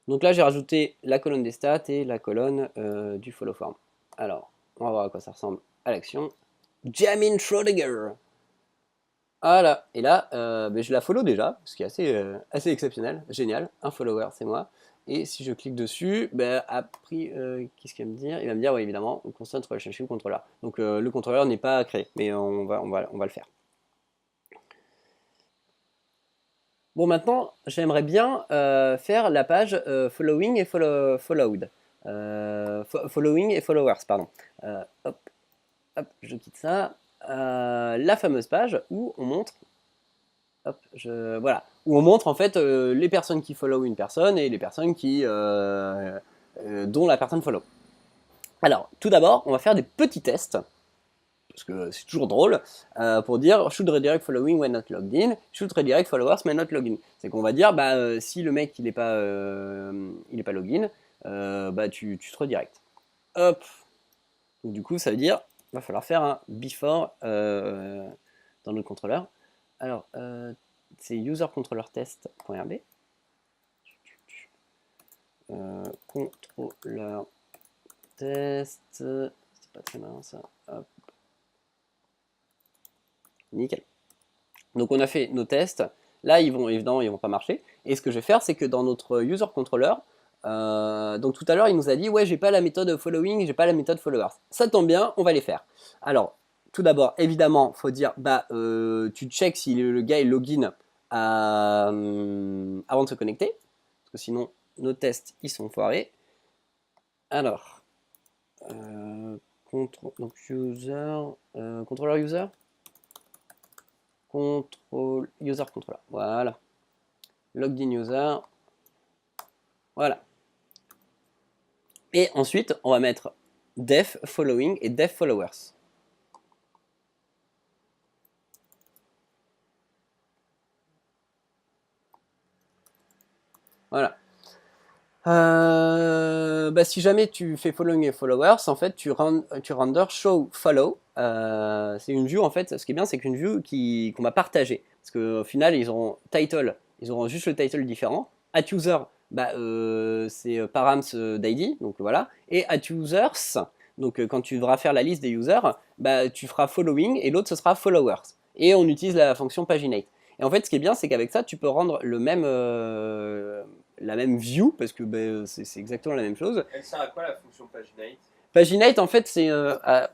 Donc là, j'ai rajouté la colonne des stats et la colonne du follow form. Alors, on va voir à quoi ça ressemble à l'action. Jamin Schrödinger. Voilà. Et là, je la follow déjà, ce qui est assez exceptionnel, génial. Un follower, c'est moi. Et si je clique dessus, après, qu'est-ce qu'il va me dire? Il va me dire, oui, évidemment, constant relationship controller. Donc le contrôleur n'est pas créé, mais on va le faire. Bon, maintenant, j'aimerais bien faire la page following et followed. Following et followers, pardon. Hop, je quitte ça. La fameuse page où on montre, voilà, où on montre en fait les personnes qui follow une personne et les personnes dont la personne follow. Alors, tout d'abord, on va faire des petits tests parce que c'est toujours drôle, pour dire should redirect following when not logged in, should redirect followers when not logged in. C'est qu'on va dire, si le mec il est pas login, tu te redirects. Hop. Donc, du coup, ça veut dire, il va falloir faire un before dans notre contrôleur. Alors, c'est usercontrollertest.rb. Contrôleur test, c'est pas très marrant ça. Hop. Nickel. Donc on a fait nos tests. Là, évidemment, ils vont pas marcher. Et ce que je vais faire, c'est que dans notre user controller, donc tout à l'heure, il nous a dit, ouais, j'ai pas la méthode following, j'ai pas la méthode followers. Ça tombe bien, on va les faire. Alors, tout d'abord, évidemment, faut dire, tu check si le gars est login avant de se connecter, parce que sinon nos tests ils sont foirés. Alors, donc user, contrôleur user, contrôle user controller, voilà, logged in user, voilà. Et ensuite on va mettre def following et def followers. Voilà. Si jamais tu fais following et followers, en fait, tu render show follow. C'est une view, en fait, ce qui est bien, c'est qu'une view qu'on va partager. Parce qu'au final, ils auront title, ils auront juste le title différent. At user, c'est params d'ID, donc voilà. Et at users, donc quand tu devras faire la liste des users, tu feras following et l'autre ce sera followers. Et on utilise la fonction paginate. Et en fait, ce qui est bien, c'est qu'avec ça, tu peux rendre la même view, parce que c'est exactement la même chose.
Elle sert à quoi la fonction paginate?
Paginate, en fait,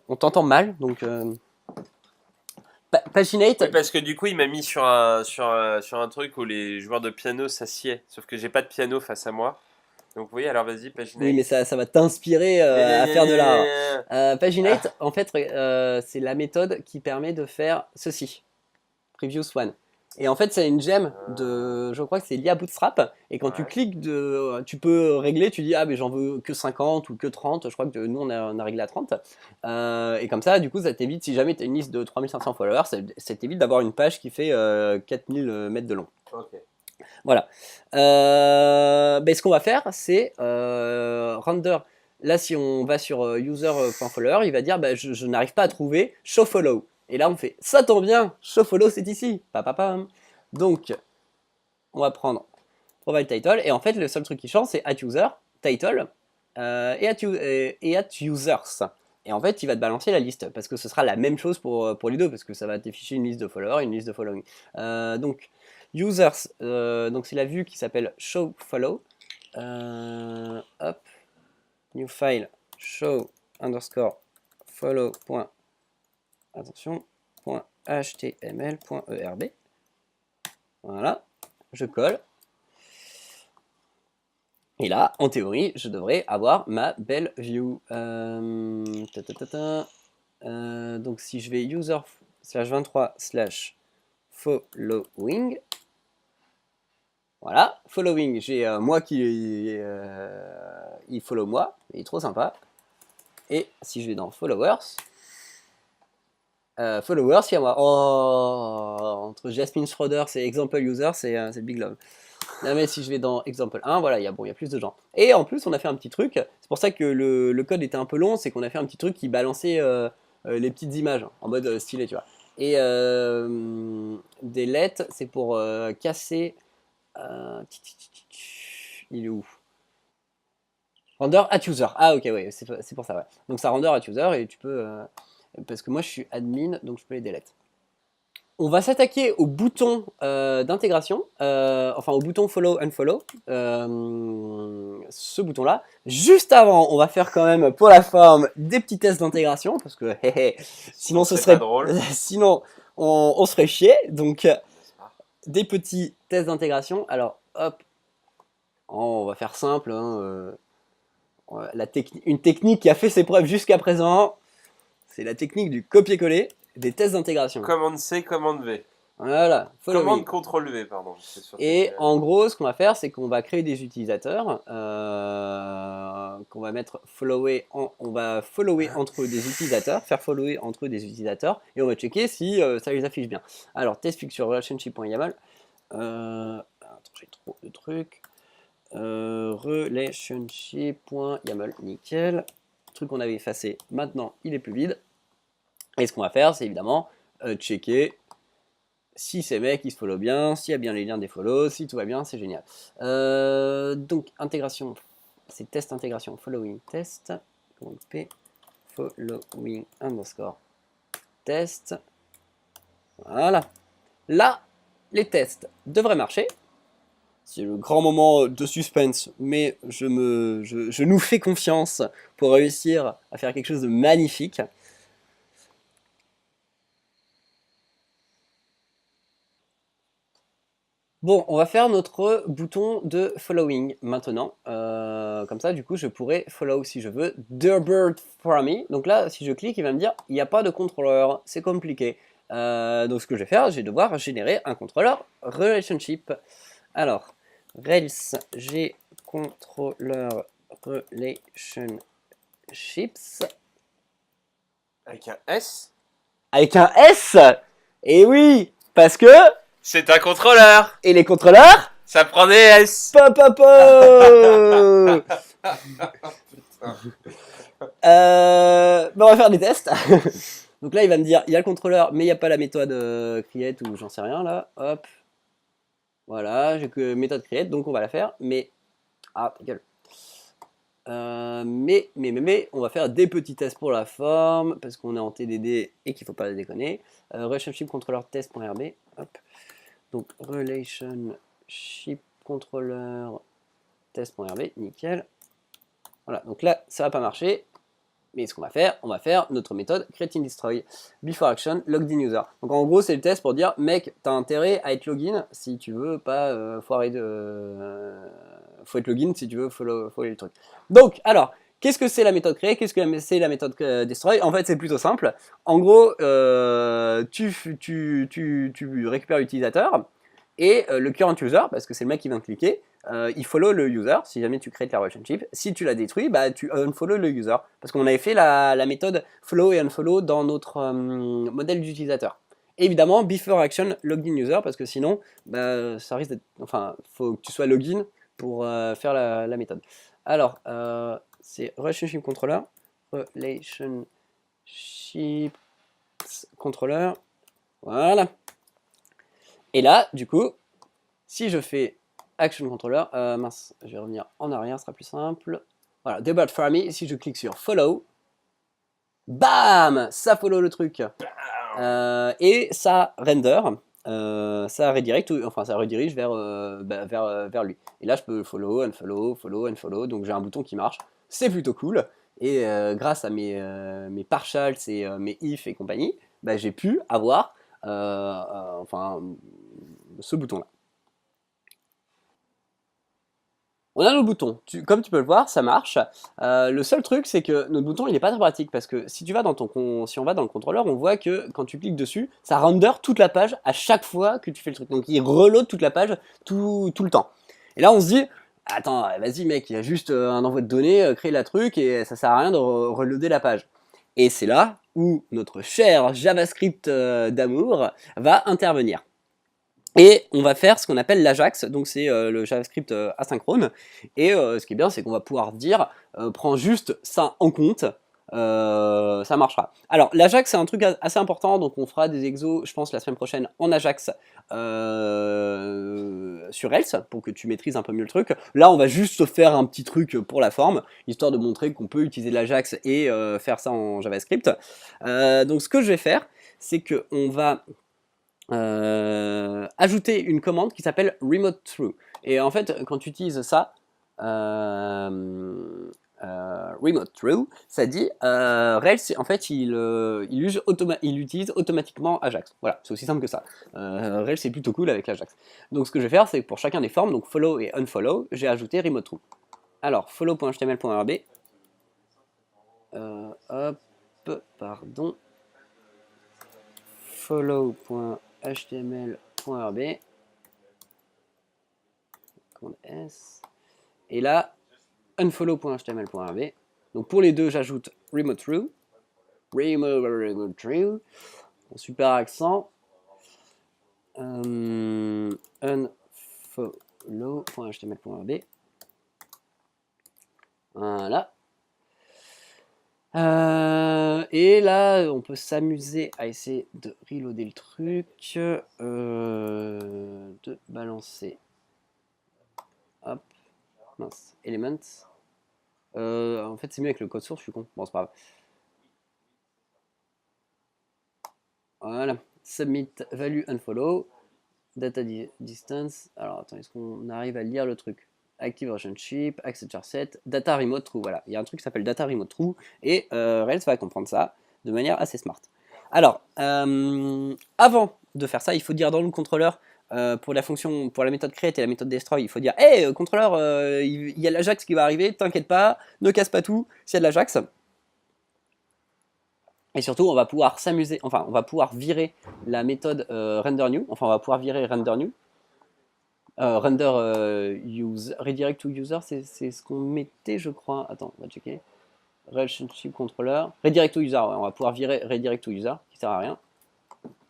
on t'entend mal, donc paginate.
Oui, parce que du coup, il m'a mis sur un truc où les joueurs de piano s'assiedent. Sauf que j'ai pas de piano face à moi. Donc oui, alors vas-y, paginate.
Oui, mais ça va t'inspirer à faire de l'art. Paginate, en fait, c'est la méthode qui permet de faire ceci. Previous one. Et en fait, c'est une gemme je crois que c'est lié à Bootstrap. Et quand tu cliques, tu peux régler, tu dis, ah, mais j'en veux que 50 ou que 30. Je crois que nous, on a réglé à 30. Et comme ça, du coup, ça t'évite, si jamais tu as une liste de 3500 followers, ça t'évite d'avoir une page qui fait 4000 mètres de long.
Ok.
Voilà. Ce qu'on va faire, c'est render. Là, si on va sur user.follower, il va dire, je n'arrive pas à trouver show follow. Et là, on fait, ça tombe bien, show follow, c'est ici. Papapam. Donc, on va prendre provide title. Et en fait, le seul truc qui change, c'est at user, title, et at users. Et en fait, il va te balancer la liste, parce que ce sera la même chose pour les deux, parce que ça va t'afficher une liste de followers et une liste de following. Donc, users, donc c'est la vue qui s'appelle show follow. Hop, new file, show underscore follow. Attention, .html.erb. Voilà, je colle. Et là, en théorie, je devrais avoir ma belle view. Donc si je vais user/23/following, voilà, following, j'ai moi qui il follow moi, il est trop sympa. Et si je vais dans followers, followers, il y a moi. Oh, entre Jasmine Schroeder et Example User, c'est Big Love. Non, mais si je vais dans Example 1, voilà, il y a plus de gens. Et en plus, on a fait un petit truc. C'est pour ça que le code était un peu long. C'est qu'on a fait un petit truc qui balançait les petites images en mode stylé, tu vois. Et delete, c'est pour casser. Il est où? Render at user. Ah, ok, ouais, c'est pour ça, ouais. Donc ça render at user et tu peux. Parce que moi je suis admin, donc je peux les delete. On va s'attaquer au bouton d'intégration, enfin au bouton follow unfollow, ce bouton là. Juste avant, on va faire quand même pour la forme des petits tests d'intégration, parce que sinon ce serait
drôle.
Sinon on se ferait chier. Donc des petits tests d'intégration. Alors hop, on va faire simple, hein, une technique qui a fait ses preuves jusqu'à présent, c'est la technique du copier-coller des tests d'intégration.
Commande C, commande V.
Voilà,
commande CTRL V, pardon.
Et en gros, ce qu'on va faire, c'est qu'on va créer des utilisateurs qu'on va mettre follower. On va follower entre eux des utilisateurs, faire follower entre eux des utilisateurs, et on va checker si ça les affiche bien. Alors, test sur relationship.yaml. Attends, j'ai trop de trucs. Relationship.yaml, nickel. Truc qu'on avait effacé, maintenant il est plus vide. Et ce qu'on va faire, c'est évidemment checker si ces mecs ils se follow bien, s'il y a bien les liens des follows, si tout va bien, c'est génial. Donc intégration, c'est test intégration, following test, P, following underscore test. Voilà. Là, les tests devraient marcher. C'est le grand moment de suspense, mais je nous fais confiance pour réussir à faire quelque chose de magnifique. Bon, on va faire notre bouton de following maintenant. Comme ça, du coup, je pourrais follow si je veux the bird for me. Donc là, si je clique, il va me dire il n'y a pas de contrôleur, c'est compliqué. Donc ce que je vais faire, je vais devoir générer un contrôleur relationship. Alors, Rails G contrôleur relationships
Avec un S.
avec un S. Et oui, parce que
C'est un contrôleur.
et les contrôleurs.
Ça prend des S.
Pop, pop, pop. On va faire des tests. Donc là, il va me dire, il y a le contrôleur, mais il n'y a pas la méthode create ou j'en sais rien là. Hop. Voilà, j'ai que méthode create, donc on va la faire. Mais, ah, ta gueule. Mais, on va faire des petits tests pour la forme, parce qu'on est en TDD et qu'il ne faut pas déconner. Relationship controller test.rb. Hop. Donc, relationship controller test.rb, nickel. Voilà, donc là, ça va pas marcher. Mais ce qu'on va faire notre méthode create_destroy before action logged in user. Donc en gros, c'est le test pour dire, mec, t'as intérêt à être login si tu veux pas foirer de. Faut être login si tu veux follow le truc. Donc, alors, qu'est-ce que c'est la méthode create? Qu'est-ce que c'est la méthode destroy? En fait, c'est plutôt simple. En gros, tu récupères l'utilisateur et le current user, parce que c'est le mec qui vient de cliquer, il follow le user si jamais tu crées la relationship. Si tu la détruis, bah, tu unfollow le user. Parce qu'on avait fait la méthode follow et unfollow dans notre modèle d'utilisateur. Évidemment, before action login user, parce que sinon, bah, ça risque d'être. Enfin, faut que tu sois login pour faire la méthode. Alors, c'est relationship controller. Relationship controller. Voilà. Et là, du coup, si je fais Action Controller, mince, je vais revenir en arrière, ce sera plus simple. Voilà, Debug for me, si je clique sur Follow, bam, ça follow le truc. Et ça render, ça redirect, enfin ça redirige vers lui. Et là, je peux follow, unfollow, follow, unfollow, donc j'ai un bouton qui marche. C'est plutôt cool. Et grâce à mes partials et mes if et compagnie, bah, j'ai pu avoir enfin, ce bouton-là. On a nos boutons, comme tu peux le voir, ça marche. Le seul truc, c'est que notre bouton, il n'est pas très pratique parce que si on va dans le contrôleur, on voit que quand tu cliques dessus, ça render toute la page à chaque fois que tu fais le truc. Donc il reload toute la page tout le temps. Et là, on se dit, attends, vas-y mec, il y a juste un envoi de données, créer la truc et ça sert à rien de reloader la page. Et c'est là où notre cher JavaScript d'amour va intervenir. Et on va faire ce qu'on appelle l'Ajax, donc c'est le JavaScript asynchrone. Et ce qui est bien, c'est qu'on va pouvoir dire, prends juste ça en compte, ça marchera. Alors l'Ajax, c'est un truc assez important, donc on fera des exos, je pense, la semaine prochaine en Ajax sur Rails, pour que tu maîtrises un peu mieux le truc. Là, on va juste faire un petit truc pour la forme, histoire de montrer qu'on peut utiliser l'Ajax et faire ça en JavaScript. Donc ce que je vais faire, c'est qu'on va ajouter une commande qui s'appelle remote through. Et en fait, quand tu utilises ça, remote through, ça dit Rails, en fait, il utilise automatiquement Ajax. Voilà, c'est aussi simple que ça. Rails, c'est plutôt cool avec l'Ajax. Donc, ce que je vais faire, c'est que pour chacun des formes, donc follow et unfollow, j'ai ajouté remote through. Alors, follow.html.rb. Hop, pardon. Follow.html.rb. S. Et là, unfollow.html.rb. Donc pour les deux, j'ajoute remote through. Remote through. Super accent. Unfollow.html.rb. Voilà. Et là, on peut s'amuser à essayer de reloader le truc, de balancer. Hop, mince, Elements. En fait, c'est mieux avec le code source, je suis con. Bon, c'est pas grave. Voilà, submit value unfollow, data distance. Alors, attends, est-ce qu'on arrive à lire le truc? Active relationship, accept set, data remote true. Voilà, il y a un truc qui s'appelle data remote true et Rails va comprendre ça de manière assez smart. Alors, avant de faire ça, il faut dire dans le contrôleur pour la fonction, pour la méthode create et la méthode destroy, il faut dire, hey, contrôleur, il y a l'Ajax qui va arriver, t'inquiète pas, ne casse pas tout, s'il y a de l'Ajax. Et surtout, on va pouvoir s'amuser, enfin, on va pouvoir virer la méthode render new, enfin, on va pouvoir virer render new. Redirect to user, c'est ce qu'on mettait, je crois. Attends, on va checker. Relationship controller. Redirect to user, ouais, on va pouvoir virer redirect to user, qui sert à rien.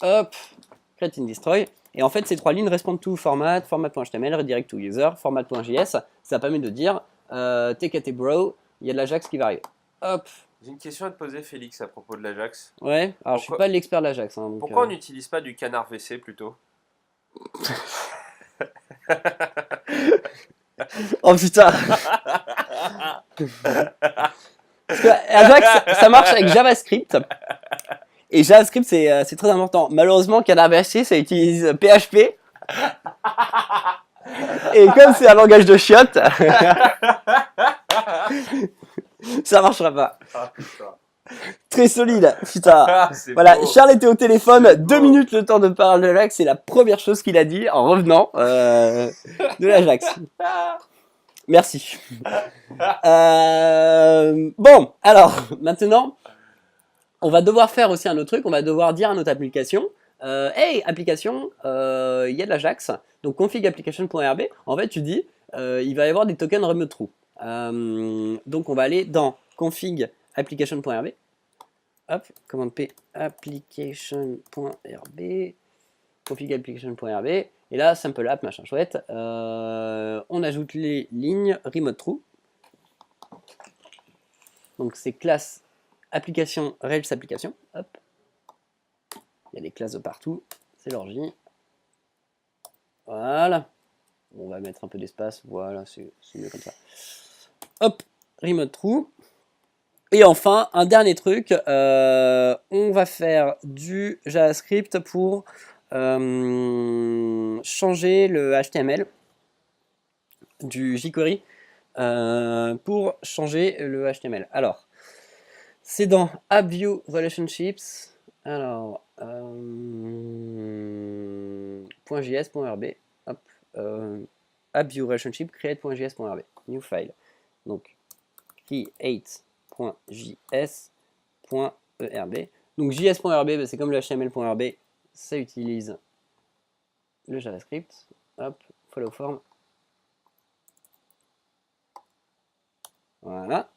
Hop, create and destroy. Et en fait, ces trois lignes respond to format, format.html, redirect to user, format.js. Ça permet de dire, TKT bro, il y a de l'Ajax qui va arriver. Hop.
J'ai une question à te poser, Félix, à propos de l'Ajax.
Ouais, alors je suis pas l'expert de l'Ajax. Hein,
pourquoi on n'utilise pas du canard WC plutôt?
Oh putain. Parce que Ajax, ça marche avec JavaScript. Et JavaScript, c'est très important. Malheureusement, Canard BHC, ça utilise PHP. Et comme c'est un langage de chiottes, ça marchera pas.
Ah, putain.
Très solide, putain.
Ah,
Voilà,
beau.
Charles était au téléphone, 2 minutes le temps de parler de l'Ajax, c'est la première chose qu'il a dit en revenant de l'Ajax. Merci. Bon, alors, maintenant, on va devoir faire aussi un autre truc, on va devoir dire à notre application, hey, application, il y a de l'Ajax, donc config application.rb, en fait tu dis, il va y avoir des tokens remote true. Donc on va aller dans config application.rb, hop, commande P, application.rb, config application.rb, et là, sample app, machin chouette, on ajoute les lignes remote true, donc c'est classe application, Rails application, hop, il y a des classes de partout, c'est l'orgie, voilà, on va mettre un peu d'espace, voilà, c'est mieux comme ça, hop, remote true, et enfin, un dernier truc, on va faire du JavaScript pour changer le HTML du jQuery pour changer le HTML. Alors, c'est dans AppView Relationships. Alors, .js.rb. Hop, AppView Relationship create.js.rb. New file. Donc, create.js.erb. Donc, js.rb, c'est comme le html.rb. Ça utilise le JavaScript. Hop, follow form. Voilà.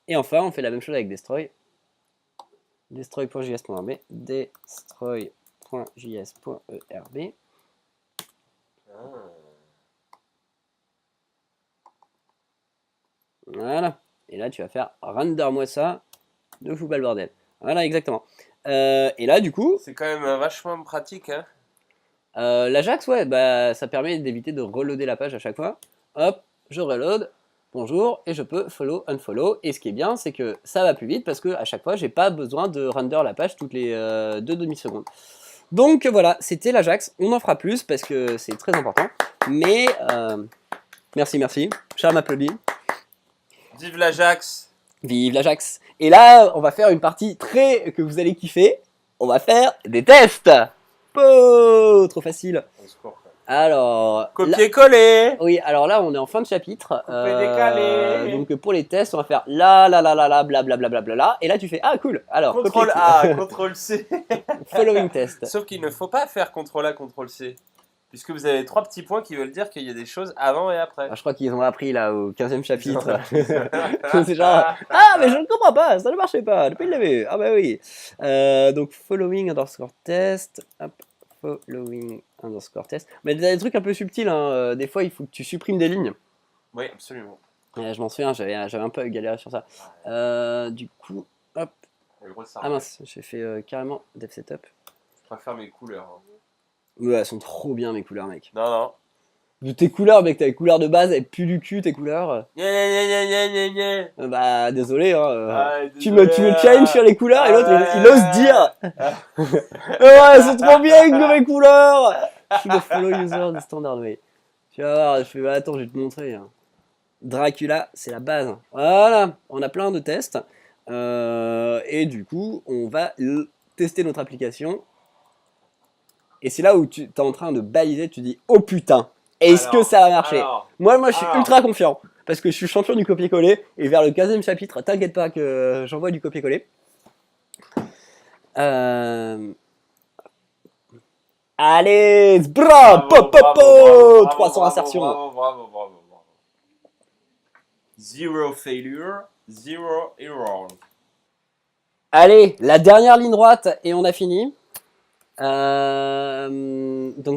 Et enfin, on fait la même chose avec destroy. Destroy.js.rb. Destroy.js.erb. Voilà. Et là, tu vas faire render-moi ça. Ne fous pas le bordel. Voilà, exactement. Et là, du coup.
C'est quand même vachement pratique, hein.
L'Ajax, ouais, bah, ça permet d'éviter de reloader la page à chaque fois. Hop, je reload. Bonjour, et je peux follow, unfollow. Et ce qui est bien, c'est que ça va plus vite parce que à chaque fois, j'ai pas besoin de render la page toutes les 2 demi-secondes. Donc voilà, c'était l'Ajax. On en fera plus parce que c'est très important. Mais merci. Charles m'applaudit.
Vive l'Ajax.
Vive l'Ajax. Et là, on va faire une partie très que vous allez kiffer. On va faire des tests. Oh, trop facile. Alors,
copier-coller.
Oui, alors là, on est en fin de chapitre.
Décaler.
Donc pour les tests, on va faire la blablabla. Et là, tu fais ah cool. Alors
Ctrl A, Ctrl C.
Following test.
Sauf qu'il ne faut pas faire Ctrl A, Ctrl C. Puisque vous avez 3 petits points qui veulent dire qu'il y a des choses avant et après.
Ah, je crois qu'ils ont appris là au 15e chapitre. C'est genre ah mais je ne comprends pas, ça ne marchait pas depuis le début. Ah bah oui. Donc following underscore test. Hop. Following underscore test. Mais il y a des trucs un peu subtils, hein. Des fois il faut que tu supprimes des lignes.
Oui, absolument.
Je m'en souviens, j'avais un peu galéré sur ça. Du coup, hop. Ah mince, j'ai fait carrément dev setup.
Je préfère mes couleurs. Hein.
Ouais, elles sont trop bien mes couleurs, mec.
Non.
De tes couleurs, mec, t'as les couleurs de base, elles puent du cul tes couleurs.
Gna.
Bah désolé, hein. Tu
désolé,
me challenges sur les couleurs et l'autre
ouais.
il ose dire. Ouais, elles sont trop bien avec mes couleurs. Je suis le follow user du standard way. Tu vas voir, je fais bah, attends, je vais te montrer. Hein. Dracula, c'est la base. Voilà, on a plein de tests. Et du coup, on va tester notre application. Et c'est là où tu es en train de baliser, tu dis oh putain, est-ce que ça va marcher? Moi je suis ultra confiant parce que je suis champion du copier-coller et vers le 15e chapitre, t'inquiète pas que j'envoie du copier-coller. Allez, bravo, pop, pop, pop, 300 insertions.
Bravo. Zero failure, zero error.
Allez, la dernière ligne droite et on a fini. Donc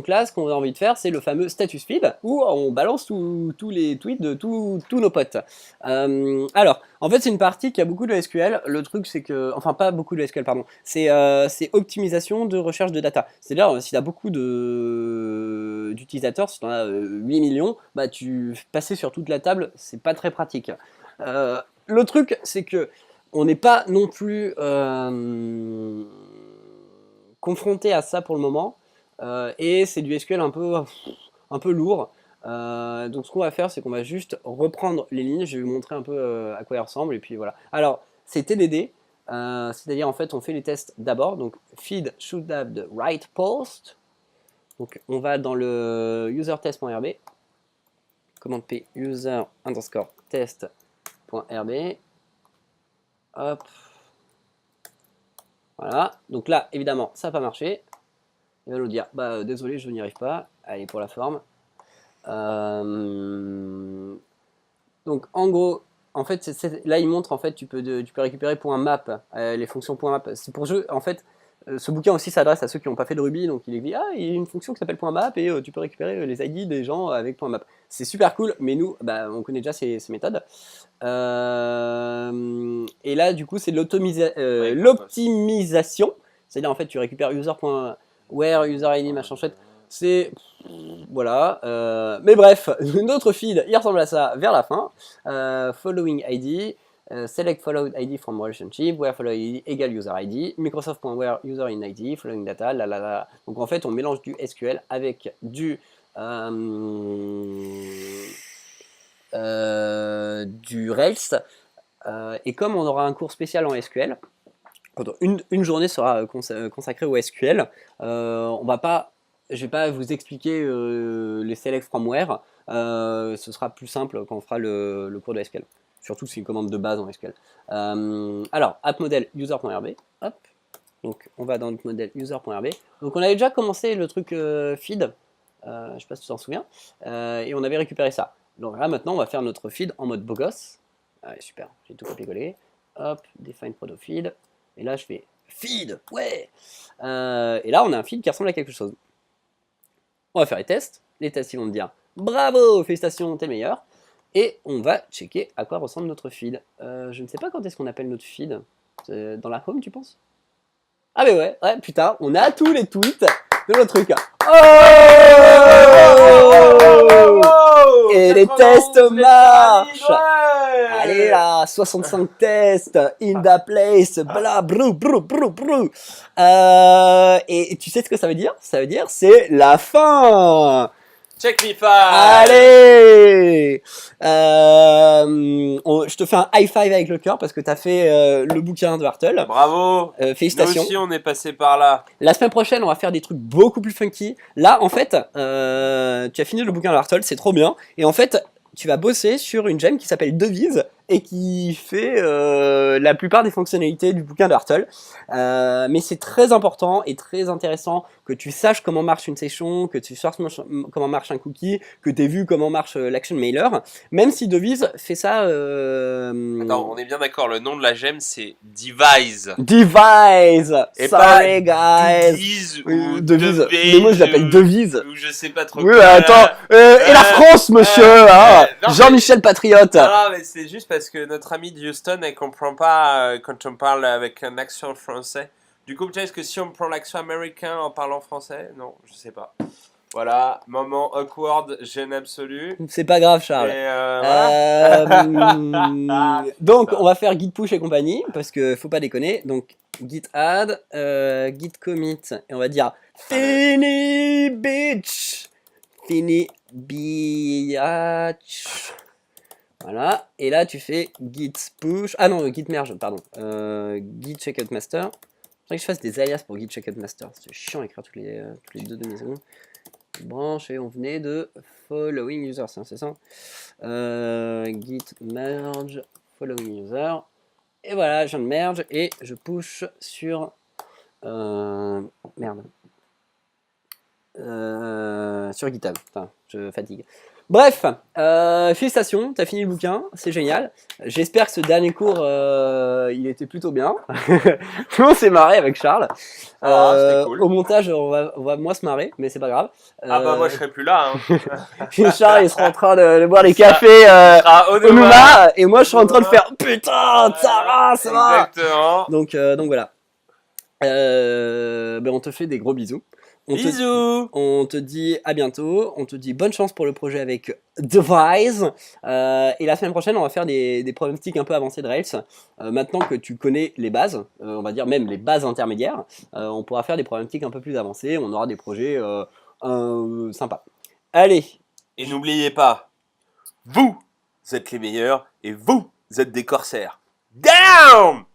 là, ce qu'on a envie de faire, c'est le fameux status feed où on balance tous les tweets de tous nos potes. Alors, en fait, c'est une partie qui a beaucoup de SQL. Le truc, c'est que, enfin, pas beaucoup de SQL, pardon. C'est optimisation de recherche de data. C'est-à-dire, si tu as beaucoup d'utilisateurs, si tu en as 8 millions, bah, passer sur toute la table, c'est pas très pratique. Le truc, c'est que on n'est pas non plus confronté à ça pour le moment, et c'est du SQL un peu lourd. Donc ce qu'on va faire, c'est qu'on va juste reprendre les lignes. Je vais vous montrer un peu à quoi elles ressemblent, et puis voilà. Alors, c'est TDD, c'est-à-dire en fait on fait les tests d'abord. Donc feed should have the right post. Donc on va dans le user test.rb, commande p user underscore test.rb. Hop. Voilà, donc là, évidemment, ça n'a pas marché. Il va nous dire, bah désolé, je n'y arrive pas. Allez, pour la forme. Donc en gros, en fait, là il montre, en fait, tu peux récupérer .map, les fonctions .map. C'est pour jeu, en fait, ce bouquin aussi s'adresse à ceux qui n'ont pas fait de Ruby, donc il dit, ah, il y a une fonction qui s'appelle .map et tu peux récupérer les ID des gens avec .map. C'est super cool, mais nous, bah, on connaît déjà ces méthodes. Et là, du coup, c'est l'optimisation. C'est-à-dire, en fait, tu récupères user.where, user ID, machin chouette. C'est... Voilà. Mais bref, notre feed, il ressemble à ça vers la fin. Following ID, select followed ID from relationship, where followed ID égale user ID, Microsoft.where user in ID, following data, la. Donc en fait, on mélange du SQL avec du Rails. Et comme on aura un cours spécial en SQL, une journée sera consacrée au SQL, on va pas... Je vais pas vous expliquer les select from where, ce sera plus simple quand on fera le cours de SQL. Surtout c'est une commande de base en SQL. Alors, appmodel user.rb, hop. Donc on va dans notre modèle user.rb. Donc on avait déjà commencé le truc feed, je sais pas si tu t'en souviens, et on avait récupéré ça. Donc là maintenant on va faire notre feed en mode beau gosse. Allez, super, j'ai tout copié-collé. Hop, define proto feed. Et là je fais feed, ouais. Et là on a un feed qui ressemble à quelque chose. On va faire les tests. Les tests, ils vont me dire bravo, félicitations, t'es le meilleur. Et on va checker à quoi ressemble notre feed. Je ne sais pas quand est-ce qu'on appelle notre feed. Dans la home, tu penses? Ah, mais ouais, putain, on a tous les tweets de notre truc. Oh, et les tests marchent. Allez là, 65 tests, in the place, bla brou brou brou brou. Et tu sais ce que ça veut dire? Ça veut dire c'est la fin.
Check me five.
Allez, je te fais un high five avec le cœur parce que tu as fait le bouquin de Hartle.
Bravo.
Félicitations.
Nous aussi on est passé par là.
La semaine prochaine, on va faire des trucs beaucoup plus funky. Là, en fait, tu as fini le bouquin de Hartle, c'est trop bien. Et en fait, tu vas bosser sur une gemme qui s'appelle Devise et qui fait la plupart des fonctionnalités du bouquin de Hartle. Mais c'est très important et très intéressant que tu saches comment marche une session, que tu saches comment marche un cookie, que tu aies vu comment marche l'action mailer. Même si Devise fait ça...
Attends, on est bien d'accord, le nom de la gemme c'est Devise.
Devise.
Et
sorry
pas
guys.
Devise
Oui,
ou
Devise. Mais moi je l'appelle Devise.
Ou je sais pas trop.
Oui, attends. Et la France, monsieur, hein. Jean-Michel Patriote.
Non, mais c'est juste parce que notre ami de Houston, elle comprend pas quand on parle avec un accent français. Du coup, peut-être que si on prend l'accent américain en parlant français, non, je sais pas. Voilà, moment awkward, gêne absolue.
C'est pas grave, Charles.
Et voilà.
Donc, on va faire git push et compagnie, parce que faut pas déconner. Donc, git add, git commit, et on va dire fini bitch. Fini bitch. Voilà, et là tu fais git push, ah non, git merge, pardon, git checkout master, Faudrait que je fasse des alias pour Git Check Master. C'est chiant à écrire tous les 2 demi-secondes. Branche et on venait de following user, c'est ça. Git merge following user. Et voilà, je viens de merge et je push sur merde. Sur GitHub. Putain, je fatigue. Bref, félicitations, t'as fini le bouquin, c'est génial. J'espère que ce dernier cours, il était plutôt bien. On s'est marré avec Charles.
C'était cool.
Au montage, on va moins se marrer, mais c'est pas grave.
Ah bah moi je serai plus là.
Charles, il sera en train de boire des cafés
Au
au Numa, et moi je suis en train de faire putain, ça va.
Exactement.
Donc voilà. Ben on te fait des gros bisous.
Bisous.
On te dit à bientôt, on te dit bonne chance pour le projet avec Devise. Et la semaine prochaine, on va faire des problématiques un peu avancées de Rails. Maintenant que tu connais les bases, on va dire même les bases intermédiaires, on pourra faire des problématiques un peu plus avancées. On aura des projets sympas. Allez.
Et n'oubliez pas, vous êtes les meilleurs et vous êtes des corsaires. Down!